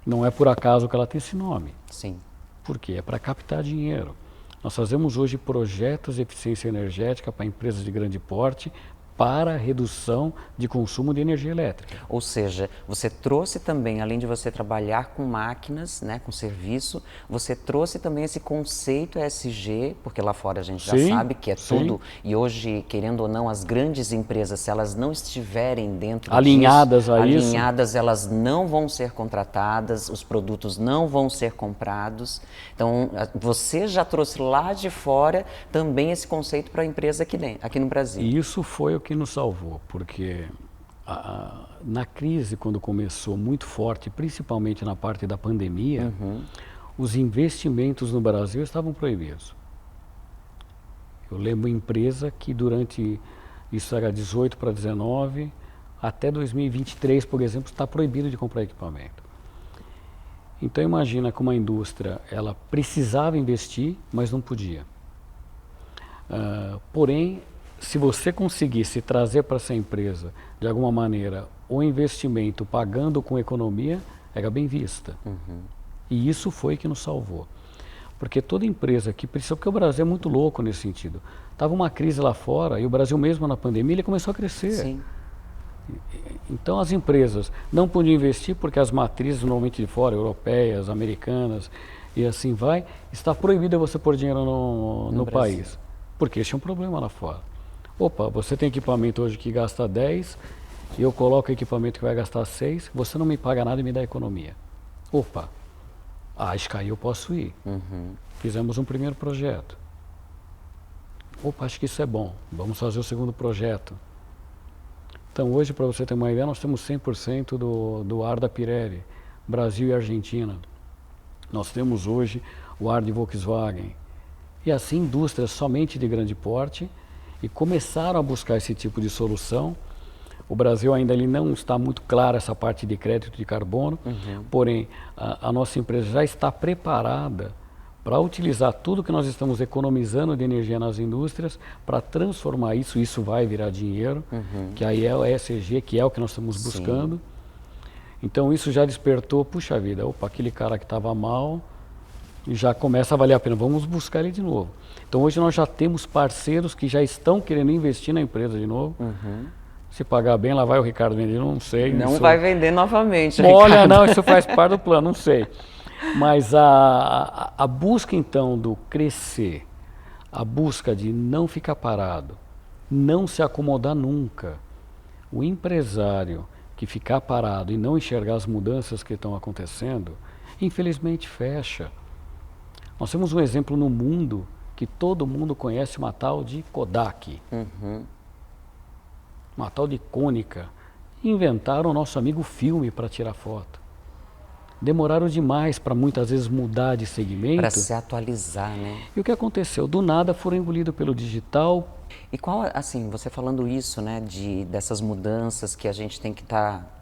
Speaker 2: Não é por acaso que ela tem esse nome.
Speaker 1: Sim.
Speaker 2: Por quê? É para captar dinheiro. Nós fazemos hoje projetos de eficiência energética para empresas de grande porte, para redução de consumo de energia elétrica.
Speaker 1: Ou seja, você trouxe também, além de você trabalhar com máquinas, né, com serviço, você trouxe também esse conceito ESG, porque lá fora a gente já sabe que é tudo, e hoje, querendo ou não, as grandes empresas, se elas não estiverem dentro
Speaker 2: alinhadas
Speaker 1: disso, elas não vão ser contratadas, os produtos não vão ser comprados. Então, você já trouxe lá de fora também esse conceito para a empresa aqui no Brasil.
Speaker 2: E isso foi o que nos salvou, porque na crise, quando começou muito forte, principalmente na parte da pandemia, os investimentos no Brasil estavam proibidos. Eu lembro uma empresa que durante, isso era 18 para 19, até 2023, por exemplo, está proibido de comprar equipamento. Então imagina que uma indústria, ela precisava investir, mas não podia. Porém, se você conseguisse trazer para essa empresa, de alguma maneira, o investimento pagando com economia, era bem vista. E isso foi que nos salvou. Porque toda empresa que precisa, porque o Brasil é muito louco nesse sentido. Estava uma crise lá fora e o Brasil mesmo na pandemia, ele começou a crescer.
Speaker 1: Sim.
Speaker 2: Então as empresas não podiam investir porque as matrizes normalmente de fora, europeias, americanas e assim vai, está proibido você pôr dinheiro no país. Porque esse é um problema lá fora. Opa, você tem equipamento hoje que gasta 10 e eu coloco equipamento que vai gastar 6, você não me paga nada e me dá economia. Opa, acho que eu posso ir. Fizemos um primeiro projeto. Opa, acho que isso é bom, vamos fazer o segundo projeto. Então hoje, para você ter uma ideia, nós temos 100% do ar da Pirelli, Brasil e Argentina. Nós temos hoje o ar de Volkswagen. E assim, indústrias somente de grande porte, e começaram a buscar esse tipo de solução. O Brasil ainda ele não está muito claro essa parte de crédito de carbono, porém a nossa empresa já está preparada para utilizar tudo que nós estamos economizando de energia nas indústrias para transformar isso vai virar dinheiro, que aí é o ESG, que é o que nós estamos buscando. Então isso já despertou, puxa vida, opa, aquele cara que estava mal, e já começa a valer a pena, vamos buscar ele de novo. Então hoje nós já temos parceiros que já estão querendo investir na empresa de novo. Se pagar bem, lá vai o Ricardo vender, não sei.
Speaker 1: Não vai vender novamente,
Speaker 2: olha,
Speaker 1: Ricardo.
Speaker 2: não, isso faz parte do plano, não sei. Mas a busca então do crescer, a busca de não ficar parado, não se acomodar nunca. O empresário que ficar parado e não enxergar as mudanças que estão acontecendo, infelizmente fecha. Nós temos um exemplo no mundo que todo mundo conhece, uma tal de Kodak. Uma tal de Cônica. Inventaram o nosso amigo filme para tirar foto. Demoraram demais para muitas vezes mudar de segmento.
Speaker 1: Para se atualizar, né?
Speaker 2: E o que aconteceu? Do nada foram engolidos pelo digital.
Speaker 1: E qual, assim, você falando isso, né, dessas mudanças que a gente tem que estar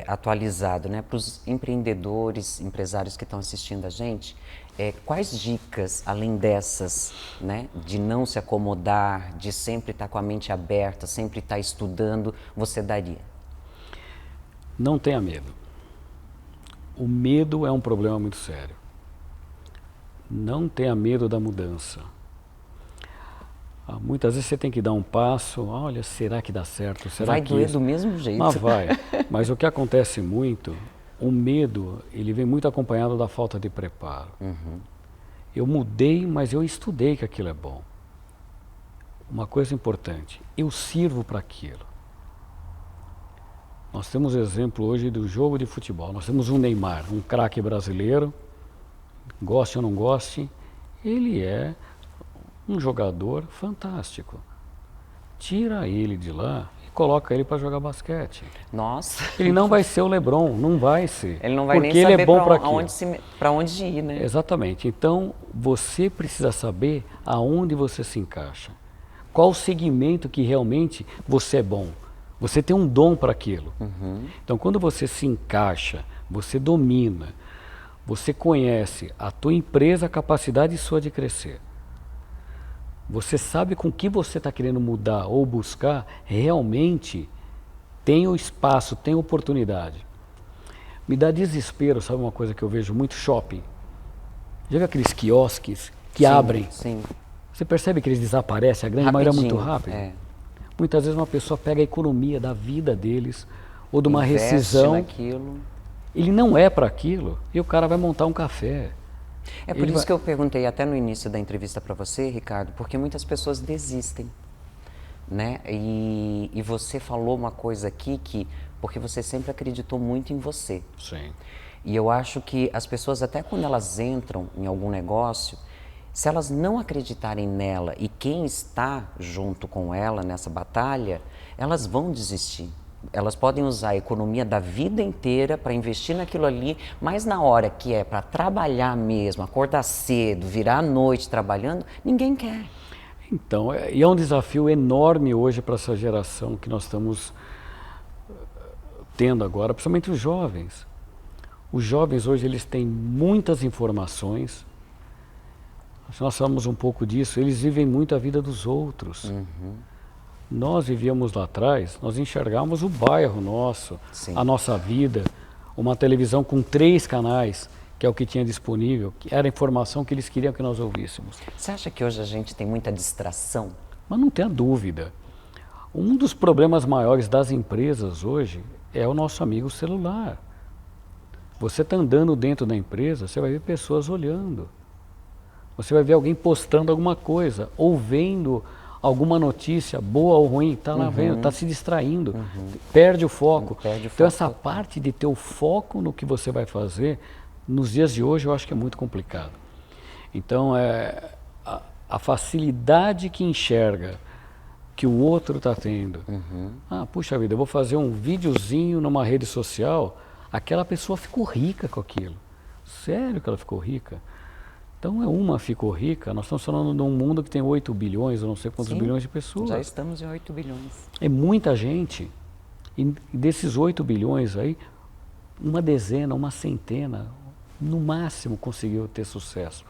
Speaker 1: atualizado, né, para os empreendedores, empresários que estão assistindo a gente, quais dicas, além dessas, né, de não se acomodar, de sempre estar com a mente aberta, sempre estar estudando, você daria?
Speaker 2: Não tenha medo. O medo é um problema muito sério. Não tenha medo da mudança. Muitas vezes você tem que dar um passo, olha, será que dá certo? Será
Speaker 1: vai
Speaker 2: que
Speaker 1: doer
Speaker 2: isso...
Speaker 1: do mesmo jeito.
Speaker 2: Mas vai. Mas o que acontece muito, o medo, ele vem muito acompanhado da falta de preparo. Eu mudei, mas eu estudei que aquilo é bom. Uma coisa importante, eu sirvo para aquilo. Nós temos exemplo hoje do jogo de futebol. Nós temos um Neymar, um craque brasileiro, goste ou não goste, ele é um jogador fantástico. Tira ele de lá e coloca ele para jogar basquete.
Speaker 1: Nossa.
Speaker 2: Ele não vai ser o LeBron, não vai ser.
Speaker 1: Ele não vai
Speaker 2: porque
Speaker 1: nem
Speaker 2: ele
Speaker 1: saber
Speaker 2: é bom para aquilo.
Speaker 1: para onde ir, né?
Speaker 2: Exatamente. Então, você precisa saber aonde você se encaixa. Qual o segmento que realmente você é bom. Você tem um dom para aquilo. Então, quando você se encaixa, você domina, você conhece a tua empresa, a capacidade sua de crescer. Você sabe com que você está querendo mudar ou buscar, realmente tem o espaço, tem oportunidade. Me dá desespero, sabe uma coisa que eu vejo muito? Shopping. Já viu aqueles quiosques que abrem?
Speaker 1: Sim.
Speaker 2: Você percebe que eles desaparecem, a grande maioria é muito rápido?
Speaker 1: É.
Speaker 2: Muitas vezes uma pessoa pega a economia da vida deles, ou de uma
Speaker 1: Investe
Speaker 2: rescisão,
Speaker 1: naquilo.
Speaker 2: ele não é para aquilo, e o cara vai montar um café.
Speaker 1: É por isso que eu perguntei até no início da entrevista para você, Ricardo, porque muitas pessoas desistem, né? E você falou uma coisa aqui porque você sempre acreditou muito em você.
Speaker 2: Sim.
Speaker 1: E eu acho que as pessoas, até quando elas entram em algum negócio, se elas não acreditarem nela e quem está junto com ela nessa batalha, elas vão desistir. Elas podem usar a economia da vida inteira para investir naquilo ali, mas na hora que é para trabalhar mesmo, acordar cedo, virar à noite trabalhando, ninguém quer.
Speaker 2: Então, e é um desafio enorme hoje para essa geração que nós estamos tendo agora, principalmente os jovens. Os jovens hoje eles têm muitas informações. Se nós falamos um pouco disso, eles vivem muito a vida dos outros. Nós vivíamos lá atrás, nós enxergávamos o bairro nosso, a nossa vida, uma televisão com 3 canais, que é o que tinha disponível, que era a informação que eles queriam que nós ouvíssemos.
Speaker 1: Você acha que hoje a gente tem muita distração?
Speaker 2: Mas não tenha dúvida. Um dos problemas maiores das empresas hoje é o nosso amigo celular. Você está andando dentro da empresa, você vai ver pessoas olhando. Você vai ver alguém postando alguma coisa, ou vendo alguma notícia, boa ou ruim, está lá vendo, está se distraindo, perde o foco. Então essa parte de ter o foco no que você vai fazer, nos dias de hoje eu acho que é muito complicado. Então a facilidade que enxerga que o outro está tendo. Puxa vida, eu vou fazer um videozinho numa rede social, aquela pessoa ficou rica com aquilo. Sério que ela ficou rica? Então ficou rica, nós estamos falando de um mundo que tem 8 bilhões, eu não sei quantos bilhões de pessoas.
Speaker 1: Já estamos em 8 bilhões.
Speaker 2: É muita gente. E desses 8 bilhões aí, uma dezena, uma centena, no máximo conseguiu ter sucesso.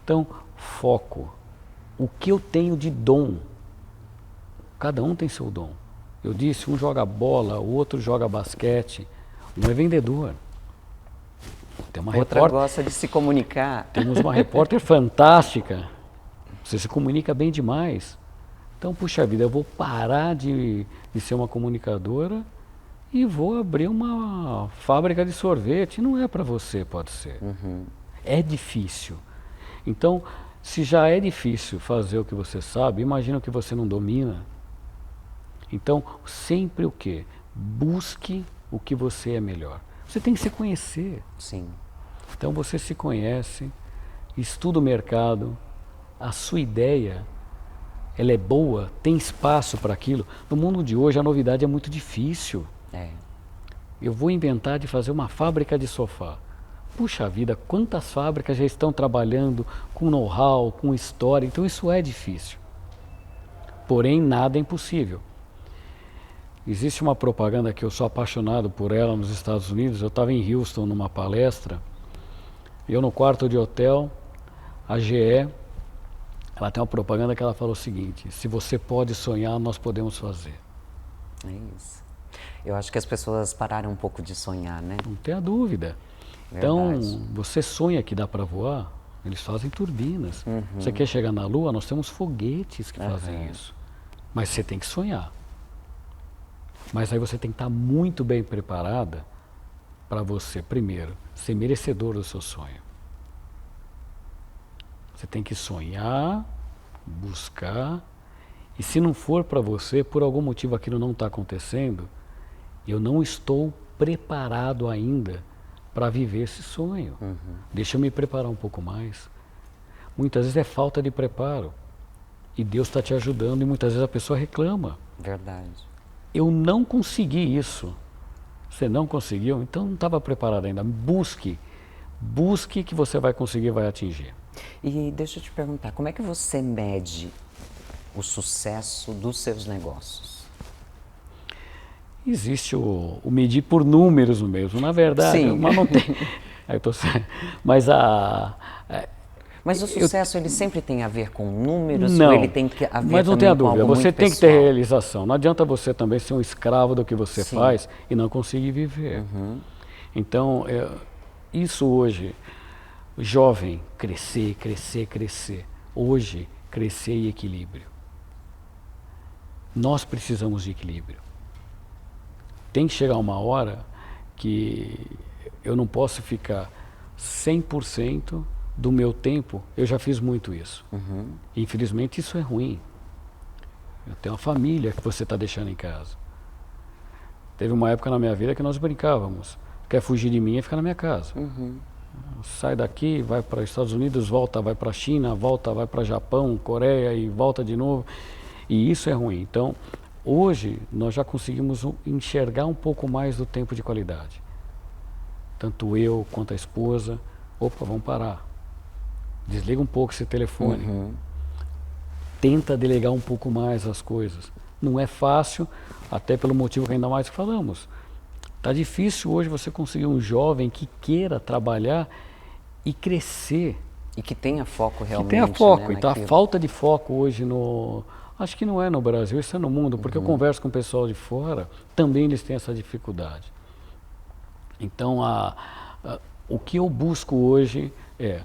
Speaker 2: Então, foco. O que eu tenho de dom? Cada um tem seu dom. Eu disse, um joga bola, o outro joga basquete, um é vendedor. Tem uma
Speaker 1: Outra gosta de se comunicar.
Speaker 2: Temos uma repórter fantástica. Você se comunica bem demais. Então, puxa vida, eu vou parar de ser uma comunicadora e vou abrir uma fábrica de sorvete. Não é para você, pode ser. É difícil. Então, se já é difícil fazer o que você sabe, imagina o que você não domina. Então, sempre o quê? Busque o que você é melhor. Você tem que se conhecer.
Speaker 1: Sim.
Speaker 2: Então você se conhece, estuda o mercado, a sua ideia, ela é boa, tem espaço para aquilo. No mundo de hoje a novidade é muito difícil. Eu vou inventar de fazer uma fábrica de sofá. Puxa vida, quantas fábricas já estão trabalhando com know-how, com história, então isso é difícil. Porém, nada é impossível. Existe uma propaganda que eu sou apaixonado por ela nos Estados Unidos. Eu estava em Houston numa palestra, eu no quarto de hotel, a GE, ela tem uma propaganda que ela fala o seguinte: se você pode sonhar, nós podemos fazer.
Speaker 1: É isso. Eu acho que as pessoas pararam um pouco de sonhar, né?
Speaker 2: Não tenha dúvida. Então, você sonha que dá para voar? Eles fazem turbinas. Você quer chegar na Lua? Nós temos foguetes que fazem isso. Mas você tem que sonhar. Mas aí você tem que estar muito bem preparada para você, primeiro, ser merecedor do seu sonho. Você tem que sonhar, buscar, e se não for para você, por algum motivo aquilo não está acontecendo, eu não estou preparado ainda para viver esse sonho. Deixa eu me preparar um pouco mais. Muitas vezes é falta de preparo. E Deus está te ajudando e muitas vezes a pessoa reclama.
Speaker 1: Verdade.
Speaker 2: Eu não consegui isso. Você não conseguiu? Então não estava preparado ainda. Busque. Busque que você vai conseguir, vai atingir.
Speaker 1: E deixa eu te perguntar, como é que você mede o sucesso dos seus negócios?
Speaker 2: Existe o medir por números mesmo, na verdade,
Speaker 1: Sim.
Speaker 2: mas não tem. Mas
Speaker 1: Mas o sucesso ele sempre tem a ver com números
Speaker 2: não,
Speaker 1: ou ele tem que a ver
Speaker 2: mas não
Speaker 1: também
Speaker 2: tenha
Speaker 1: com
Speaker 2: dúvida,
Speaker 1: algo
Speaker 2: você
Speaker 1: muito
Speaker 2: tem que ter
Speaker 1: pessoal?
Speaker 2: realização. Não adianta você também ser um escravo do que você
Speaker 1: Sim.
Speaker 2: faz e não conseguir viver. Então, isso hoje, jovem, crescer, crescer, crescer. Hoje, crescer e equilíbrio. Nós precisamos de equilíbrio. Tem que chegar uma hora que eu não posso ficar 100% do meu tempo. Eu já fiz muito isso. Infelizmente isso é ruim. Eu tenho uma família que você está deixando em casa. Teve uma época na minha vida que nós brincávamos. Quer fugir de mim e ficar na minha casa. Sai daqui, vai para os Estados Unidos, volta, vai para a China, volta, vai para Japão, Coreia e volta de novo. E isso é ruim. Então, hoje, nós já conseguimos enxergar um pouco mais do tempo de qualidade. Tanto eu quanto a esposa. Opa, vamos parar. Desliga um pouco esse telefone. Tenta delegar um pouco mais as coisas. Não é fácil, até pelo motivo que ainda mais falamos. Está difícil hoje você conseguir um jovem que queira trabalhar e crescer.
Speaker 1: E que tenha foco realmente.
Speaker 2: Que tenha foco.
Speaker 1: Né,
Speaker 2: Então, a falta de foco hoje no... Acho que não é no Brasil, isso é no mundo, porque eu converso com o pessoal de fora, também eles têm essa dificuldade. Então, o que eu busco hoje é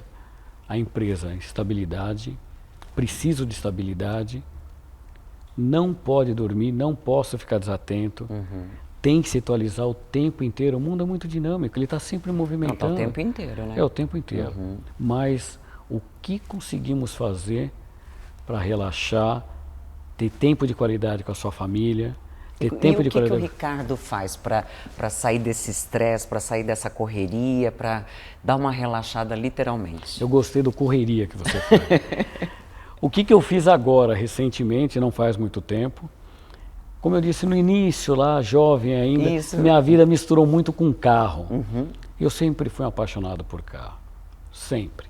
Speaker 2: a empresa, estabilidade, preciso de estabilidade, não pode dormir, não posso ficar desatento, tem que se atualizar o tempo inteiro. O mundo é muito dinâmico, ele está sempre movimentando.
Speaker 1: Não, tá o tempo inteiro, né?
Speaker 2: É o tempo inteiro. Mas o que conseguimos fazer para relaxar, ter tempo de qualidade com a sua família, ter tempo
Speaker 1: e
Speaker 2: de
Speaker 1: o que
Speaker 2: qualidade.
Speaker 1: que o Ricardo faz para sair desse estresse, para sair dessa correria, para dar uma relaxada literalmente?
Speaker 2: Eu gostei do correria que você faz. O que eu fiz agora, recentemente, não faz muito tempo. Como eu disse no início, lá, jovem ainda, minha vida misturou muito com carro. Eu sempre fui apaixonado por carro. Sempre.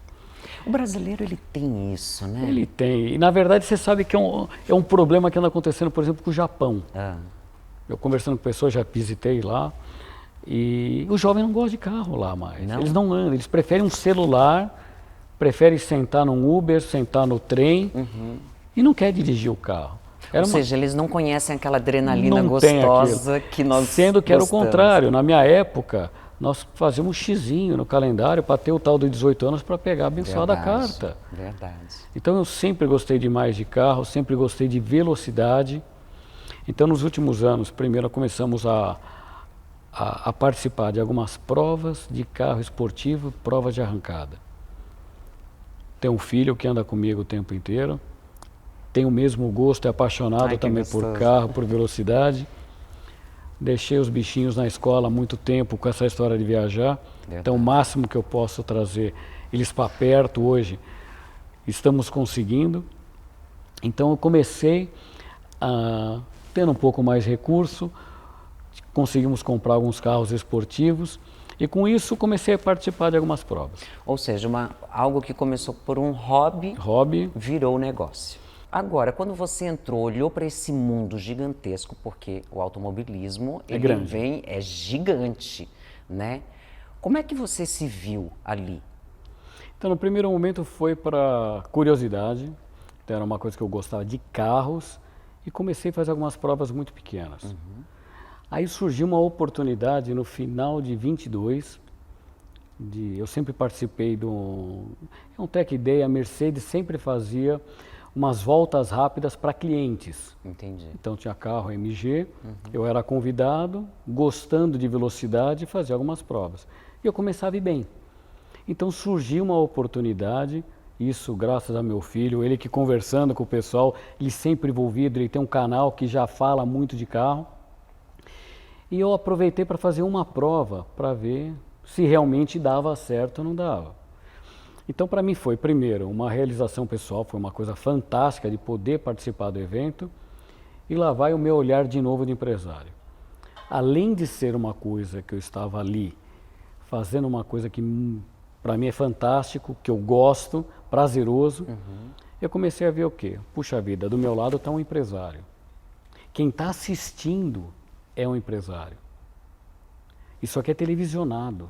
Speaker 1: O brasileiro, ele tem isso, né?
Speaker 2: Ele tem. E, na verdade, você sabe que é um problema que anda acontecendo, por exemplo, com o Japão. Eu conversando com pessoas, já visitei lá, e o jovem não gosta de carro lá mais.
Speaker 1: Não?
Speaker 2: Eles não andam, eles preferem um celular, preferem sentar num Uber, sentar no trem, e não quer dirigir o carro.
Speaker 1: Ou seja, eles não conhecem aquela adrenalina
Speaker 2: Não
Speaker 1: gostosa que nós
Speaker 2: Sendo que era o
Speaker 1: gostamos.
Speaker 2: contrário. Na minha época, nós fazíamos um xizinho no calendário para ter o tal de 18 anos para pegar a abençoada carta.
Speaker 1: Verdade.
Speaker 2: Então eu sempre gostei demais de carro, sempre gostei de velocidade. Então nos últimos anos, primeiro começamos a participar de algumas provas de carro esportivo, provas de arrancada. Tenho um filho que anda comigo o tempo inteiro, tem o mesmo gosto, é apaixonado também por carro, por velocidade. Deixei os bichinhos na escola há muito tempo com essa história de viajar. Verdade. Então o máximo que eu posso trazer eles para perto hoje, estamos conseguindo. Então eu comecei tendo um pouco mais de recurso, conseguimos comprar alguns carros esportivos e com isso comecei a participar de algumas provas.
Speaker 1: Ou seja, algo que começou por um hobby, virou negócio. Agora, quando você entrou, olhou para esse mundo gigantesco, porque o automobilismo é gigante, né? Como é que você se viu ali?
Speaker 2: Então, no primeiro momento foi para curiosidade, então, era uma coisa que eu gostava de carros e comecei a fazer algumas provas muito pequenas. Aí surgiu uma oportunidade no final de 22, eu sempre participei um Tech Day, a Mercedes sempre fazia umas voltas rápidas para clientes.
Speaker 1: Entendi.
Speaker 2: Então tinha carro MG, eu era convidado, gostando de velocidade, fazia algumas provas. E eu começava a ir bem. Então surgiu uma oportunidade Isso graças a meu filho, ele que conversando com o pessoal, ele sempre envolvido, ele tem um canal que já fala muito de carro. E eu aproveitei para fazer uma prova, para ver se realmente dava certo ou não dava. Então para mim foi, primeiro, uma realização pessoal, foi uma coisa fantástica de poder participar do evento. E lá vai o meu olhar de novo de empresário. Além de ser uma coisa que eu estava ali, fazendo uma coisa que para mim é fantástico, que eu gosto, prazeroso, eu comecei a ver o quê? Puxa vida, do meu lado está um empresário. Quem está assistindo é um empresário. Isso aqui é televisionado.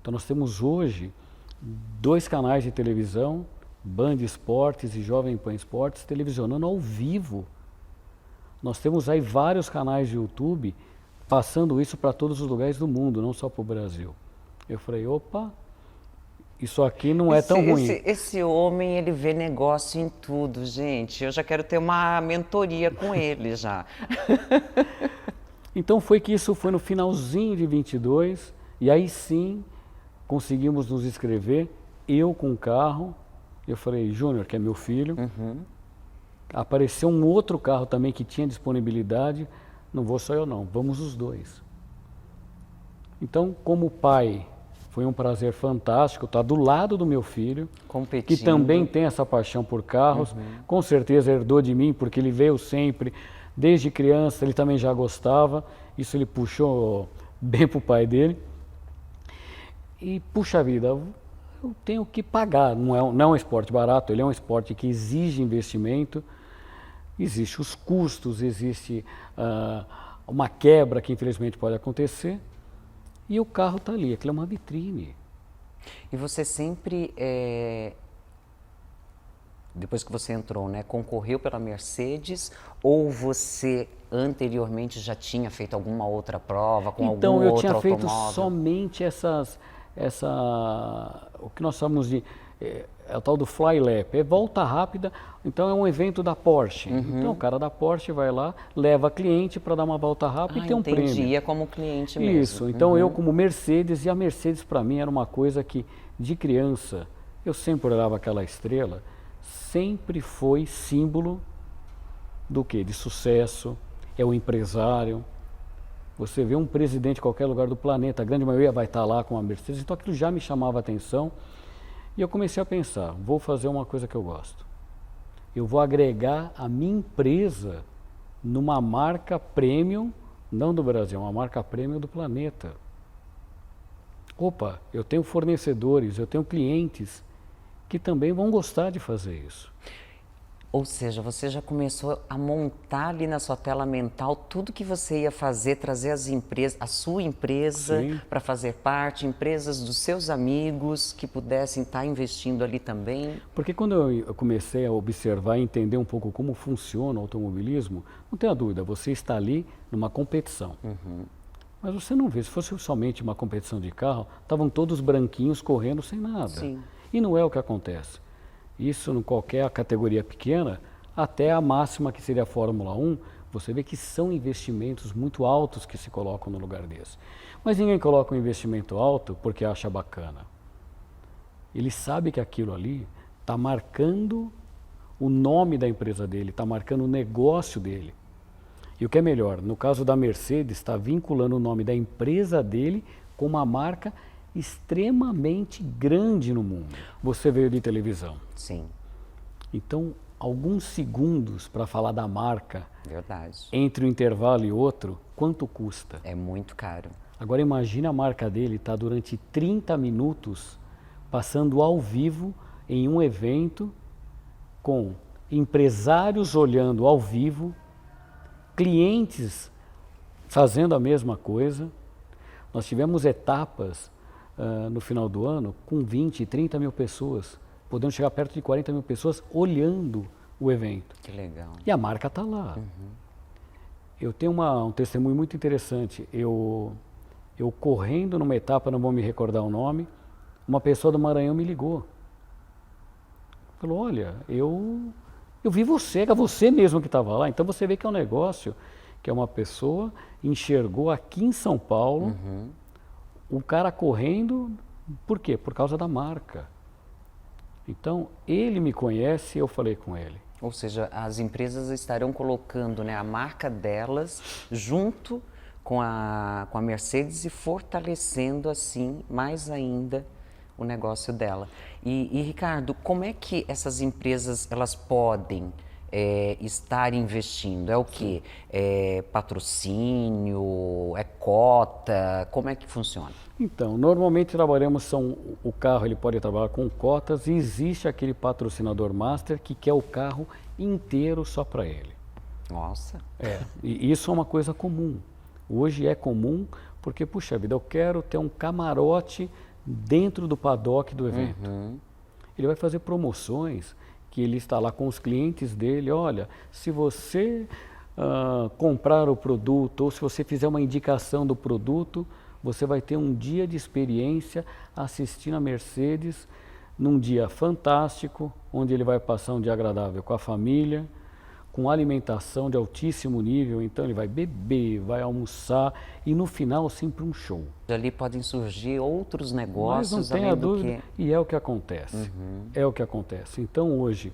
Speaker 2: Então nós temos hoje 2 canais de televisão, Band Esportes e Jovem Pan Esportes, televisionando ao vivo. Nós temos aí vários canais de YouTube passando isso para todos os lugares do mundo, não só para o Brasil. Eu falei, opa, isso aqui não é tão ruim.
Speaker 1: Esse homem, ele vê negócio em tudo, gente. Eu já quero ter uma mentoria com ele já.
Speaker 2: Então foi que isso foi no finalzinho de 22, e aí sim conseguimos nos inscrever, eu com o carro. Eu falei, Júnior, que é meu filho, apareceu um outro carro também que tinha disponibilidade, não vou só eu não, vamos os 2. Então, como pai, foi um prazer fantástico estar do lado do meu filho,
Speaker 1: competindo,
Speaker 2: que também tem essa paixão por carros, com certeza herdou de mim, porque ele veio sempre, desde criança ele também já gostava, isso ele puxou bem para o pai dele. E, puxa vida, eu tenho que pagar, não é um esporte barato, ele é um esporte que exige investimento, existe os custos, existe uma quebra que infelizmente pode acontecer, e o carro está ali, aquilo é uma vitrine.
Speaker 1: E você sempre, depois que você entrou, né, concorreu pela Mercedes, ou você anteriormente já tinha feito alguma outra prova com algum outro automóvel?
Speaker 2: Então, eu tinha feito somente o que nós chamamos de, é o tal do Fly Lap, é volta rápida, então é um evento da Porsche. Então o cara da Porsche vai lá, leva cliente para dar uma volta rápida e tem um prêmio.
Speaker 1: Entendi, é como cliente mesmo.
Speaker 2: Isso, então eu como Mercedes, e a Mercedes para mim era uma coisa que de criança, eu sempre olhava aquela estrela, sempre foi símbolo do quê? De sucesso, é o empresário. Você vê um presidente em qualquer lugar do planeta, a grande maioria vai estar lá com a Mercedes, então aquilo já me chamava a atenção. E eu comecei a pensar, vou fazer uma coisa que eu gosto. Eu vou agregar a minha empresa numa marca premium, não do Brasil, uma marca premium do planeta. Opa, eu tenho fornecedores, eu tenho clientes que também vão gostar de fazer isso.
Speaker 1: Ou seja, você já começou a montar ali na sua tela mental tudo que você ia fazer, trazer as empresas, a sua empresa para fazer parte, empresas dos seus amigos que pudessem estar investindo ali também.
Speaker 2: Porque quando eu comecei a observar e entender um pouco como funciona o automobilismo, não tenha dúvida, você está ali numa competição. Mas você não vê, se fosse somente uma competição de carro, estavam todos branquinhos correndo sem nada.
Speaker 1: Sim.
Speaker 2: E não é o que acontece. Isso em qualquer categoria pequena, até a máxima que seria a Fórmula 1, você vê que são investimentos muito altos que se colocam no lugar desse. Mas ninguém coloca um investimento alto porque acha bacana. Ele sabe que aquilo ali está marcando o nome da empresa dele, está marcando o negócio dele. E o que é melhor, no caso da Mercedes, está vinculando o nome da empresa dele com uma marca extremamente grande no mundo. Você veio de televisão.
Speaker 1: Sim.
Speaker 2: Então, alguns segundos para falar da marca,
Speaker 1: verdade,
Speaker 2: entre um intervalo e outro, quanto custa?
Speaker 1: É muito caro.
Speaker 2: Agora imagine a marca dele estar durante 30 minutos passando ao vivo em um evento com empresários olhando ao vivo, clientes fazendo a mesma coisa. Nós tivemos etapas no final do ano com 20 e 30 mil pessoas, podendo chegar perto de 40 mil pessoas olhando o evento.
Speaker 1: Que legal.
Speaker 2: E a marca está lá. Eu tenho um testemunho muito interessante. Eu correndo numa etapa, não vou me recordar o nome, uma pessoa do Maranhão me ligou. Falou, olha, eu vi você, era você mesmo que estava lá. Então você vê que é um negócio que é uma pessoa enxergou aqui em São Paulo, o cara correndo, por quê? Por causa da marca. Então, ele me conhece, eu falei com ele.
Speaker 1: Ou seja, as empresas estarão colocando, né, a marca delas junto com a Mercedes e fortalecendo assim mais ainda o negócio dela. E Ricardo, como é que essas empresas elas podem estar investindo? É o quê? É patrocínio? É cota? Como é que funciona?
Speaker 2: Então, normalmente trabalhamos, o carro ele pode trabalhar com cotas e existe aquele patrocinador master que quer o carro inteiro só para ele.
Speaker 1: Nossa!
Speaker 2: E isso é uma coisa comum. Hoje é comum porque, puxa vida, eu quero ter um camarote dentro do paddock do evento. Ele vai fazer promoções que ele está lá com os clientes dele. Olha, se você comprar o produto ou se você fizer uma indicação do produto, você vai ter um dia de experiência assistindo a Mercedes num dia fantástico, onde ele vai passar um dia agradável com a família, com alimentação de altíssimo nível. Então ele vai beber, vai almoçar e no final sempre um show.
Speaker 1: Ali podem surgir outros negócios.
Speaker 2: Mas não tenha dúvida, e é o que acontece. É o que acontece. Então hoje,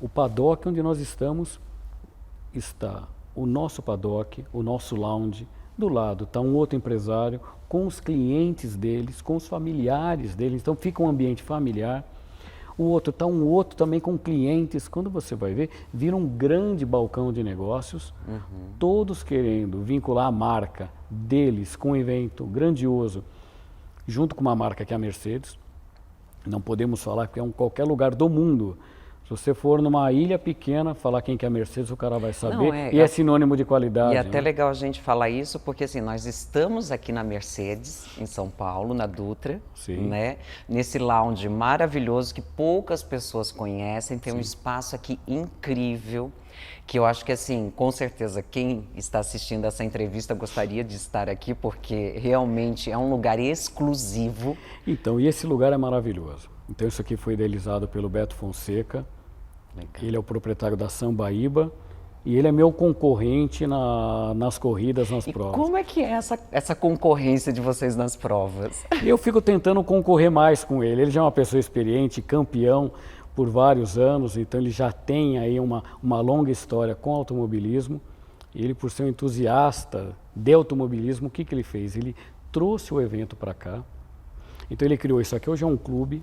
Speaker 2: o paddock onde nós estamos, está o nosso paddock, o nosso lounge. Do lado está um outro empresário com os clientes deles, com os familiares deles, então fica um ambiente familiar. O outro está um outro também com clientes. Quando você vai ver, vira um grande balcão de negócios, todos querendo vincular a marca deles com um evento grandioso, junto com uma marca que é a Mercedes. Não podemos falar que é qualquer lugar do mundo. Se você for numa ilha pequena, falar quem que é a Mercedes, o cara vai saber. Não, e é sinônimo de qualidade.
Speaker 1: E é até legal a gente falar isso, porque assim, nós estamos aqui na Mercedes, em São Paulo, na Dutra, né? Nesse lounge maravilhoso que poucas pessoas conhecem, tem um espaço aqui incrível, que eu acho que assim, com certeza quem está assistindo essa entrevista gostaria de estar aqui, porque realmente é um lugar exclusivo.
Speaker 2: Então, e esse lugar é maravilhoso. Então isso aqui foi idealizado pelo Beto Fonseca. Legal. Ele é o proprietário da Sambaíba e ele é meu concorrente nas corridas, nas provas.
Speaker 1: Como é que é essa concorrência de vocês nas provas?
Speaker 2: Eu fico tentando concorrer mais com ele. Ele já é uma pessoa experiente, campeão por vários anos, então ele já tem aí uma longa história com automobilismo. E ele, por ser um entusiasta de automobilismo, o que ele fez? Ele trouxe o evento para cá. Então ele criou isso aqui. Hoje é um clube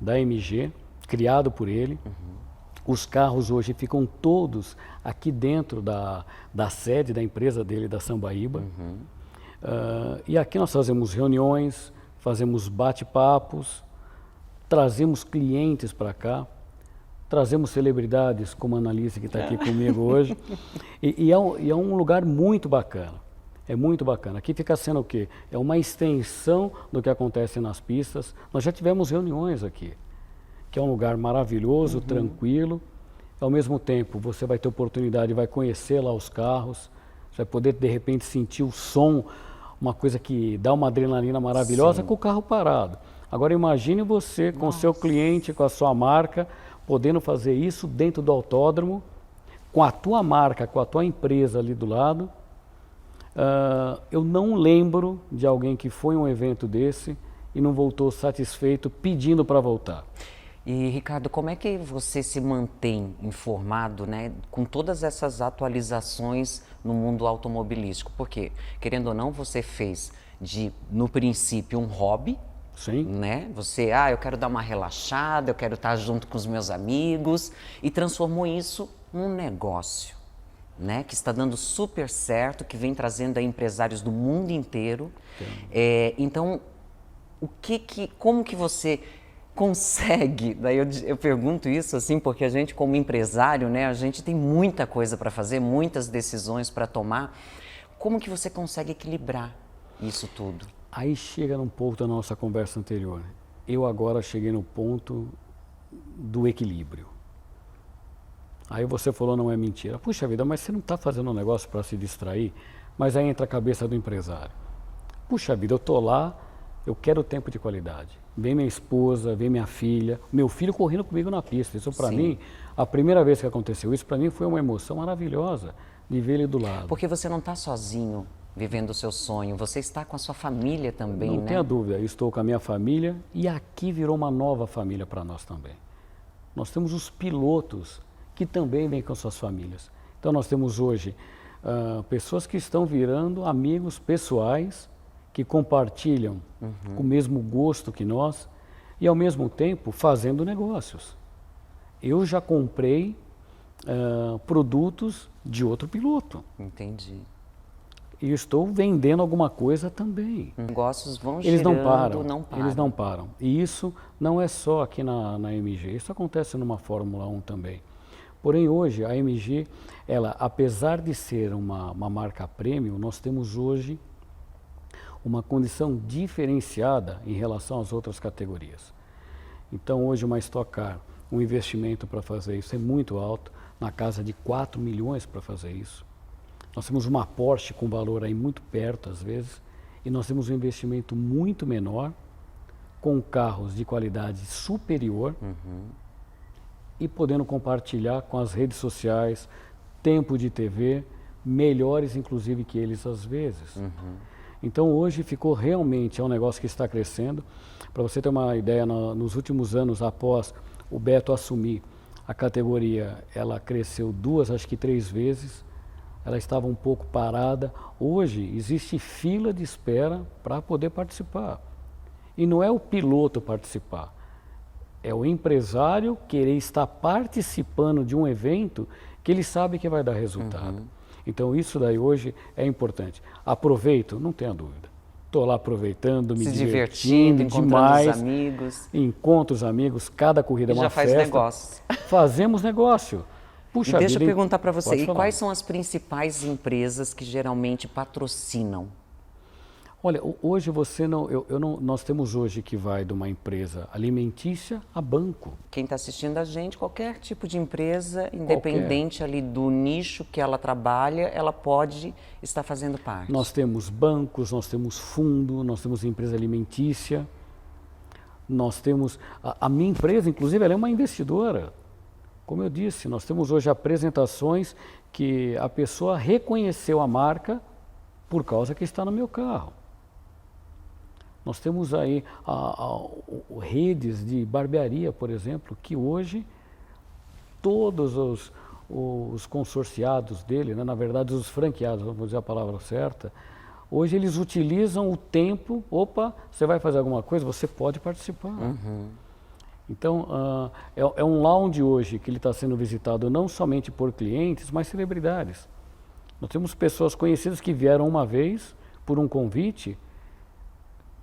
Speaker 2: da MG, criado por ele. Os carros hoje ficam todos aqui dentro da sede da empresa dele, da Sambaíba. E aqui nós fazemos reuniões, fazemos bate-papos, trazemos clientes para cá, trazemos celebridades como a Annalise, que está aqui comigo hoje. E é um lugar muito bacana. É muito bacana. Aqui fica sendo o quê? É uma extensão do que acontece nas pistas. Nós já tivemos reuniões aqui, que é um lugar maravilhoso, tranquilo. Ao mesmo tempo, você vai ter oportunidade, vai conhecer lá os carros, você vai poder, de repente, sentir o som, uma coisa que dá uma adrenalina maravilhosa com o carro parado. Agora, imagine você com o seu cliente, com a sua marca, podendo fazer isso dentro do autódromo, com a tua marca, com a tua empresa ali do lado. Eu não lembro de alguém que foi a um evento desse e não voltou satisfeito pedindo para voltar.
Speaker 1: E Ricardo, como é que você se mantém informado, né, com todas essas atualizações no mundo automobilístico? Porque, querendo ou não, você fez no princípio, um hobby.
Speaker 2: Sim.
Speaker 1: Né? Você, eu quero dar uma relaxada, eu quero estar junto com os meus amigos, e transformou isso num negócio, né? Que está dando super certo, que vem trazendo aí empresários do mundo inteiro. Então, como que você consegue? Daí eu pergunto isso assim, porque a gente como empresário, né, a gente tem muita coisa para fazer, muitas decisões para tomar. Como que você consegue equilibrar isso tudo?
Speaker 2: Aí chega num ponto da nossa conversa anterior. Eu agora cheguei no ponto do equilíbrio. Aí você falou, não é mentira. Puxa vida, mas você não está fazendo um negócio para se distrair? Mas aí entra a cabeça do empresário. Puxa vida, eu estou lá, eu quero tempo de qualidade. Vem minha esposa, vem minha filha, meu filho correndo comigo na pista. Isso para mim, a primeira vez que aconteceu isso, para mim foi uma emoção maravilhosa de ver ele do lado.
Speaker 1: Porque você não está sozinho vivendo o seu sonho. Você está com a sua família também, né?
Speaker 2: Não tenha dúvida, eu estou com a minha família e aqui virou uma nova família para nós também. Nós temos os pilotos que também vêm com suas famílias. Então nós temos hoje pessoas que estão virando amigos pessoais, que compartilham o mesmo gosto que nós e ao mesmo tempo fazendo negócios. Eu já comprei produtos de outro piloto.
Speaker 1: Entendi.
Speaker 2: E estou vendendo alguma coisa também.
Speaker 1: Negócios vão
Speaker 2: Eles
Speaker 1: girando,
Speaker 2: não param,
Speaker 1: não param.
Speaker 2: eles não param. E isso não é só aqui na MG, isso acontece numa Fórmula 1 também. Porém hoje a MG, ela, apesar de ser uma marca premium, nós temos hoje uma condição diferenciada em relação às outras categorias. Então hoje uma Stock Car, um investimento para fazer isso é muito alto, na casa de 4 milhões para fazer isso. Nós temos uma Porsche com valor aí muito perto às vezes, e nós temos um investimento muito menor, com carros de qualidade superior, e podendo compartilhar com as redes sociais, tempo de TV, melhores inclusive que eles às vezes. Então hoje ficou realmente, é um negócio que está crescendo. Para você ter uma ideia, nos últimos anos, após o Beto assumir a categoria, ela cresceu 2, acho que 3 vezes. Ela estava um pouco parada. Hoje existe fila de espera para poder participar. E não é o piloto participar, é o empresário querer estar participando de um evento que ele sabe que vai dar resultado. Então isso daí hoje é importante. Aproveito, não tenha dúvida. Estou lá aproveitando, me divertindo
Speaker 1: encontrando
Speaker 2: demais.
Speaker 1: os amigos.
Speaker 2: Encontro os amigos, cada corrida é uma
Speaker 1: já faz
Speaker 2: festa.
Speaker 1: negócios.
Speaker 2: Fazemos negócio. Puxa
Speaker 1: E deixa
Speaker 2: vida,
Speaker 1: eu perguntar para você,
Speaker 2: pode
Speaker 1: e
Speaker 2: falar.
Speaker 1: quais são as principais empresas que geralmente patrocinam?
Speaker 2: Olha, hoje você não, nós temos hoje que vai de uma empresa alimentícia a banco.
Speaker 1: Quem está assistindo a gente, qualquer tipo de empresa, independente ali do nicho que ela trabalha, ela pode estar fazendo parte.
Speaker 2: Nós temos bancos, nós temos fundo, nós temos empresa alimentícia, nós temos... A minha empresa, inclusive, ela é uma investidora. Como eu disse, nós temos hoje apresentações que a pessoa reconheceu a marca por causa que está no meu carro. Nós temos aí redes de barbearia, por exemplo, que hoje todos os consorciados dele, né, na verdade os franqueados, vamos dizer a palavra certa, hoje eles utilizam o tempo, opa, você vai fazer alguma coisa, você pode participar. Então, é um lounge hoje que ele está sendo visitado não somente por clientes, mas celebridades. Nós temos pessoas conhecidas que vieram uma vez por um convite.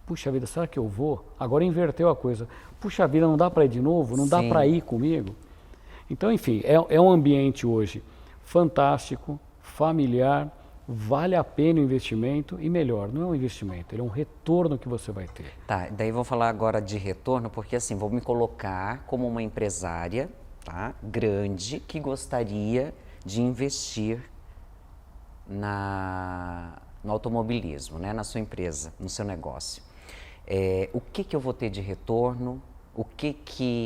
Speaker 2: Puxa vida, será que eu vou? Agora inverteu a coisa. Puxa vida, não dá para ir de novo? Não dá para ir comigo? Então, enfim, é um ambiente hoje fantástico, familiar, vale a pena o investimento e melhor, não é um investimento, ele é um retorno que você vai ter.
Speaker 1: Tá, daí vou falar agora de retorno, porque assim, vou me colocar como uma empresária, tá, grande, que gostaria de investir no automobilismo, né, na sua empresa, no seu negócio. O que eu vou ter de retorno?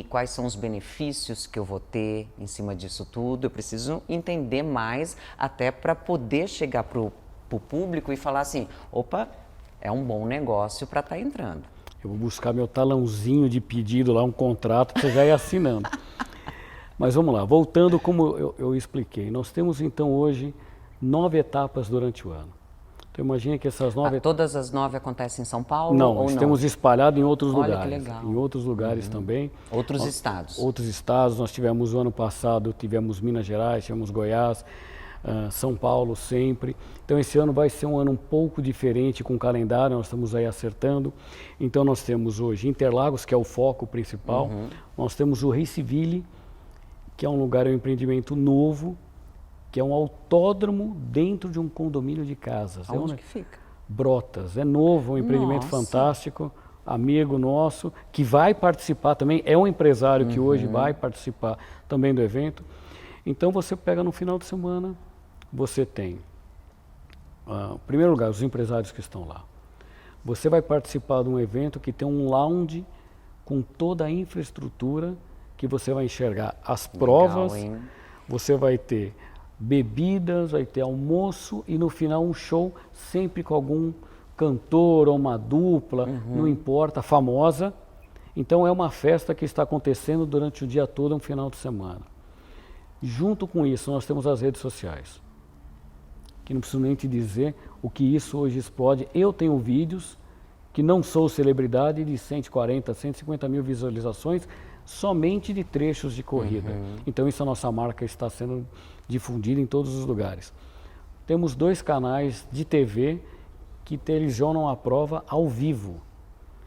Speaker 1: Quais são os benefícios que eu vou ter em cima disso tudo? Eu preciso entender mais até para poder chegar para o público e falar assim, opa, é um bom negócio para estar entrando.
Speaker 2: Eu vou buscar meu talãozinho de pedido lá, um contrato, para você já ir assinando. Mas vamos lá, voltando como eu expliquei, nós temos então hoje 9 etapas durante o ano. Então imagina que essas 9
Speaker 1: todas as 9 acontecem em São Paulo?
Speaker 2: Não,
Speaker 1: ou
Speaker 2: nós
Speaker 1: não?
Speaker 2: temos espalhado em outros
Speaker 1: Olha,
Speaker 2: lugares.
Speaker 1: que legal.
Speaker 2: Em outros lugares também.
Speaker 1: Outros estados?
Speaker 2: Outros estados. Nós tivemos o ano passado, tivemos Minas Gerais, tivemos Goiás, São Paulo sempre. Então esse ano vai ser um ano um pouco diferente com o calendário, nós estamos aí acertando. Então nós temos hoje Interlagos, que é o foco principal. Nós temos o Raceville, que é um lugar, um empreendimento novo, que é um autódromo dentro de um condomínio de casas.
Speaker 1: Onde que fica?
Speaker 2: Brotas, é novo, um empreendimento fantástico, amigo nosso, que vai participar também, é um empresário que hoje vai participar também do evento. Então você pega no final de semana, você tem, em primeiro lugar, os empresários que estão lá. Você vai participar de um evento que tem um lounge com toda a infraestrutura, que você vai enxergar as provas,
Speaker 1: Legal, hein?
Speaker 2: você vai ter bebidas, vai ter almoço e no final um show sempre com algum cantor ou uma dupla, não importa, famosa. Então é uma festa que está acontecendo durante o dia todo, um final de semana. Junto com isso, nós temos as redes sociais, que não preciso nem te dizer o que isso hoje explode. Eu tenho vídeos que não sou celebridade de 140, 150 mil visualizações somente de trechos de corrida. Então isso a nossa marca está sendo difundida em todos os lugares. Temos 2 canais de TV que televisionam a prova ao vivo.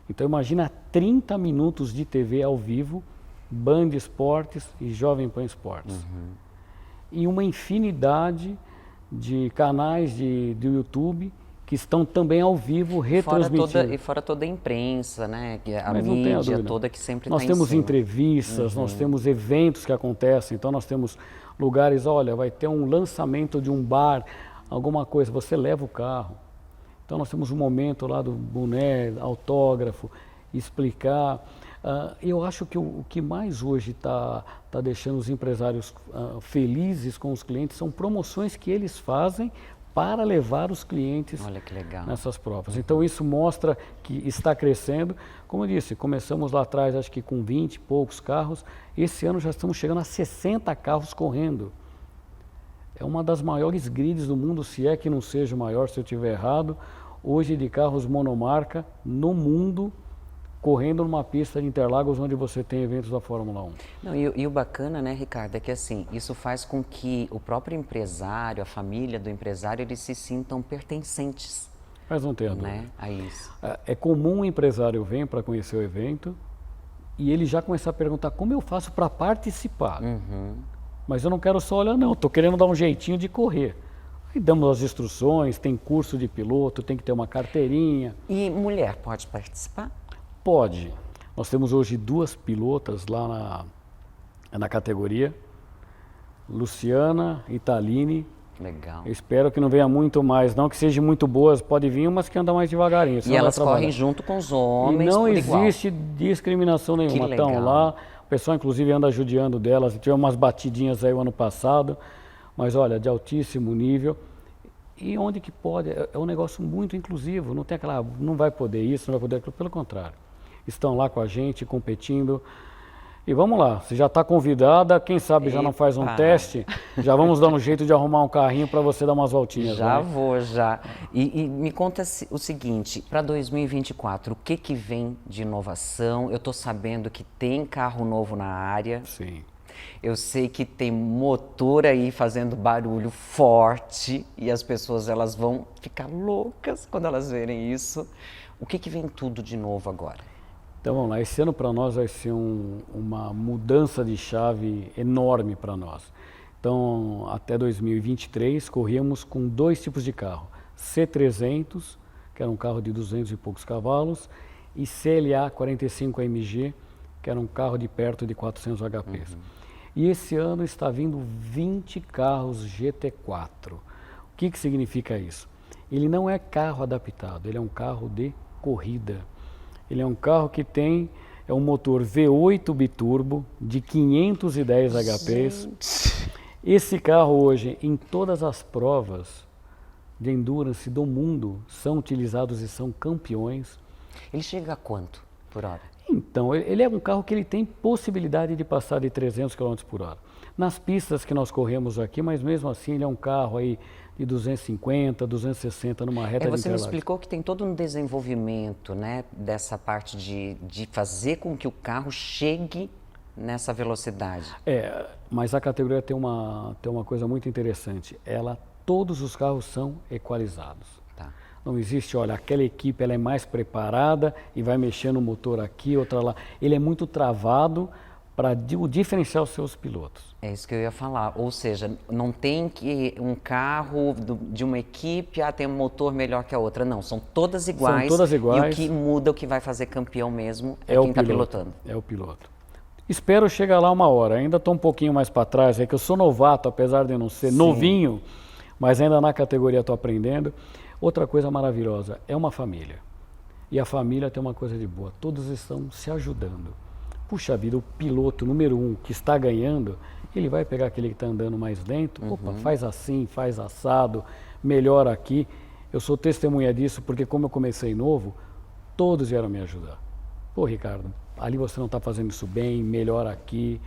Speaker 2: Então imagina 30 minutos de TV ao vivo, Band Esportes e Jovem Pan Esportes. E uma infinidade de canais do YouTube que estão também ao vivo retransmitindo.
Speaker 1: Fora toda a imprensa, né? A
Speaker 2: Mas não tem a
Speaker 1: mídia
Speaker 2: dúvida.
Speaker 1: toda que sempre
Speaker 2: Nós
Speaker 1: está em
Speaker 2: temos
Speaker 1: cima.
Speaker 2: entrevistas, nós temos eventos que acontecem, então nós temos lugares, olha, vai ter um lançamento de um bar, alguma coisa, você leva o carro. Então nós temos um momento lá do boné, autógrafo, explicar. Eu acho que o que mais hoje está deixando os empresários felizes com os clientes são promoções que eles fazem para levar os clientes
Speaker 1: Olha que legal.
Speaker 2: nessas provas. Então isso mostra que está crescendo. Como eu disse, começamos lá atrás acho que com 20 e poucos carros, esse ano já estamos chegando a 60 carros correndo. É uma das maiores grids do mundo, se é que não seja o maior, se eu estiver errado, hoje de carros monomarca no mundo, correndo numa pista de Interlagos onde você tem eventos da Fórmula 1.
Speaker 1: Não, e o bacana, né, Ricardo, é que assim, isso faz com que o próprio empresário, a família do empresário, eles se sintam pertencentes,
Speaker 2: Mas não tem a dúvida.
Speaker 1: né, a isso.
Speaker 2: É comum um empresário vir para conhecer o evento e ele já começar a perguntar como eu faço para participar. Mas eu não quero só olhar, não, estou querendo dar um jeitinho de correr. Aí damos as instruções, tem curso de piloto, tem que ter uma carteirinha.
Speaker 1: E mulher pode participar?
Speaker 2: Pode. Nós temos hoje 2 pilotas lá na categoria, Luciana e Taline.
Speaker 1: Legal.
Speaker 2: Eu espero que não venha muito mais, não que sejam muito boas, pode vir, mas que andam mais devagarinho.
Speaker 1: E elas correm junto com os homens,
Speaker 2: E não
Speaker 1: por igual.
Speaker 2: existe discriminação nenhuma.
Speaker 1: Que legal.
Speaker 2: Estão lá, o pessoal inclusive anda judiando delas, tivemos umas batidinhas aí o ano passado, mas olha, de altíssimo nível. E onde que pode, é um negócio muito inclusivo, não tem aquela, não vai poder isso, não vai poder aquilo, pelo contrário. Estão lá com a gente, competindo. E vamos lá, se já está convidada, quem sabe já não faz um teste, já vamos dar um jeito de arrumar um carrinho para você dar umas voltinhas.
Speaker 1: Já
Speaker 2: né?
Speaker 1: vou, já. E me conta o seguinte, para 2024, o que vem de inovação? Eu estou sabendo que tem carro novo na área.
Speaker 2: Sim.
Speaker 1: Eu sei que tem motor aí fazendo barulho forte e as pessoas elas vão ficar loucas quando elas verem isso. O que vem tudo de novo agora?
Speaker 2: Então vamos lá, esse ano para nós vai ser uma mudança de chave enorme para nós. Então até 2023 corríamos com 2 tipos de carro, C300, que era um carro de 200 e poucos cavalos, e CLA 45 AMG, que era um carro de perto de 400 HPs. E esse ano está vindo 20 carros GT4. O que significa isso? Ele não é carro adaptado, ele é um carro de corrida. Ele é um carro que tem um motor V8 biturbo de 510 HPs. Esse carro hoje, em todas as provas de endurance do mundo, são utilizados e são campeões.
Speaker 1: Ele chega a quanto por hora?
Speaker 2: Então, ele é um carro que ele tem possibilidade de passar de 300 km por hora. Nas pistas que nós corremos aqui, mas mesmo assim ele é um carro aí de 250, 260 numa reta de
Speaker 1: Você me
Speaker 2: Interlagos.
Speaker 1: explicou que tem todo um desenvolvimento, né, dessa parte de fazer com que o carro chegue nessa velocidade.
Speaker 2: Mas a categoria tem uma coisa muito interessante. Todos os carros são equalizados.
Speaker 1: Tá.
Speaker 2: Não existe, olha, aquela equipe ela é mais preparada e vai mexer no motor aqui, outra lá. Ele é muito travado para diferenciar os seus pilotos.
Speaker 1: É isso que eu ia falar, ou seja, não tem que um carro de uma equipe tem um motor melhor que a outra, não, são todas iguais.
Speaker 2: São todas iguais.
Speaker 1: E o que muda, o que vai fazer campeão mesmo é quem está pilotando.
Speaker 2: É o piloto. Espero chegar lá uma hora, ainda estou um pouquinho mais para trás, é que eu sou novato, apesar de não ser novinho, mas ainda na categoria estou aprendendo. Outra coisa maravilhosa, é uma família. E a família tem uma coisa de boa, todos estão se ajudando. Puxa vida, o piloto número 1 que está ganhando, ele vai pegar aquele que está andando mais lento, opa, faz assim, faz assado, melhora aqui. Eu sou testemunha disso porque como eu comecei novo, todos vieram me ajudar. Pô, Ricardo, ali você não está fazendo isso bem, melhora aqui,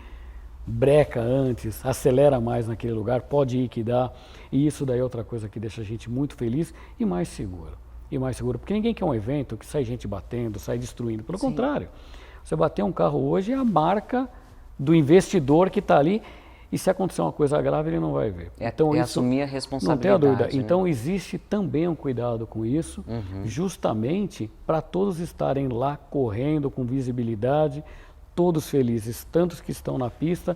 Speaker 2: breca antes, acelera mais naquele lugar, pode ir que dá. E isso daí é outra coisa que deixa a gente muito feliz e mais seguro. E mais seguro, porque ninguém quer um evento que sai gente batendo, sai destruindo. Pelo contrário, você bater um carro hoje é a marca do investidor que está ali e se acontecer uma coisa grave ele não vai ver.
Speaker 1: Então, isso assumir a responsabilidade.
Speaker 2: Não tem a dúvida.
Speaker 1: Né?
Speaker 2: Então existe também um cuidado com isso, justamente para todos estarem lá correndo com visibilidade, todos felizes, tanto os que estão na pista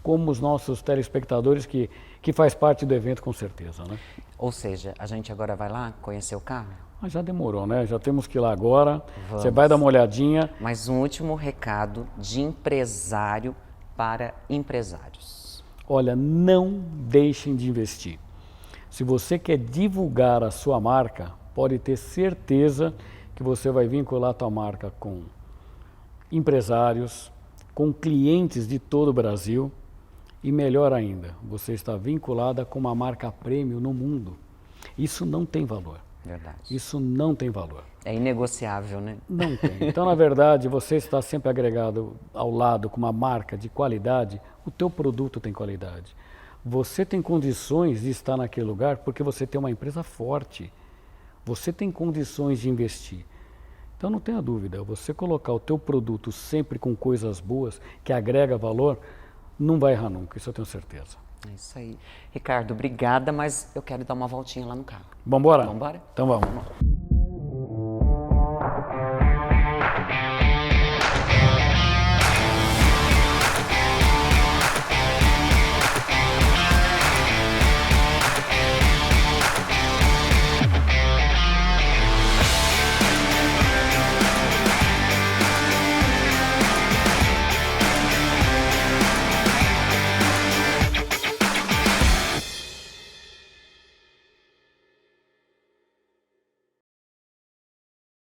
Speaker 2: como os nossos telespectadores que faz parte do evento com certeza, né?
Speaker 1: Ou seja, a gente agora vai lá conhecer o carro?
Speaker 2: Mas já demorou, né? Já temos que ir lá agora.
Speaker 1: Vamos.
Speaker 2: Você vai dar uma olhadinha.
Speaker 1: Mas um último recado de empresário para empresários.
Speaker 2: Olha, não deixem de investir. Se você quer divulgar a sua marca, pode ter certeza que você vai vincular a tua marca com empresários, com clientes de todo o Brasil e melhor ainda, você está vinculada com uma marca premium no mundo. Isso não tem valor.
Speaker 1: Verdade.
Speaker 2: Isso não tem valor.
Speaker 1: É inegociável, né?
Speaker 2: Não tem. Então, na verdade, você está sempre agregado ao lado com uma marca de qualidade, o teu produto tem qualidade. Você tem condições de estar naquele lugar porque você tem uma empresa forte. Você tem condições de investir. Então, não tenha dúvida, você colocar o teu produto sempre com coisas boas, que agrega valor, não vai errar nunca, isso eu tenho certeza.
Speaker 1: É isso aí. Ricardo, obrigada, mas eu quero dar uma voltinha lá no carro.
Speaker 2: Vamos embora?
Speaker 1: Vamos embora?
Speaker 2: Então vamos.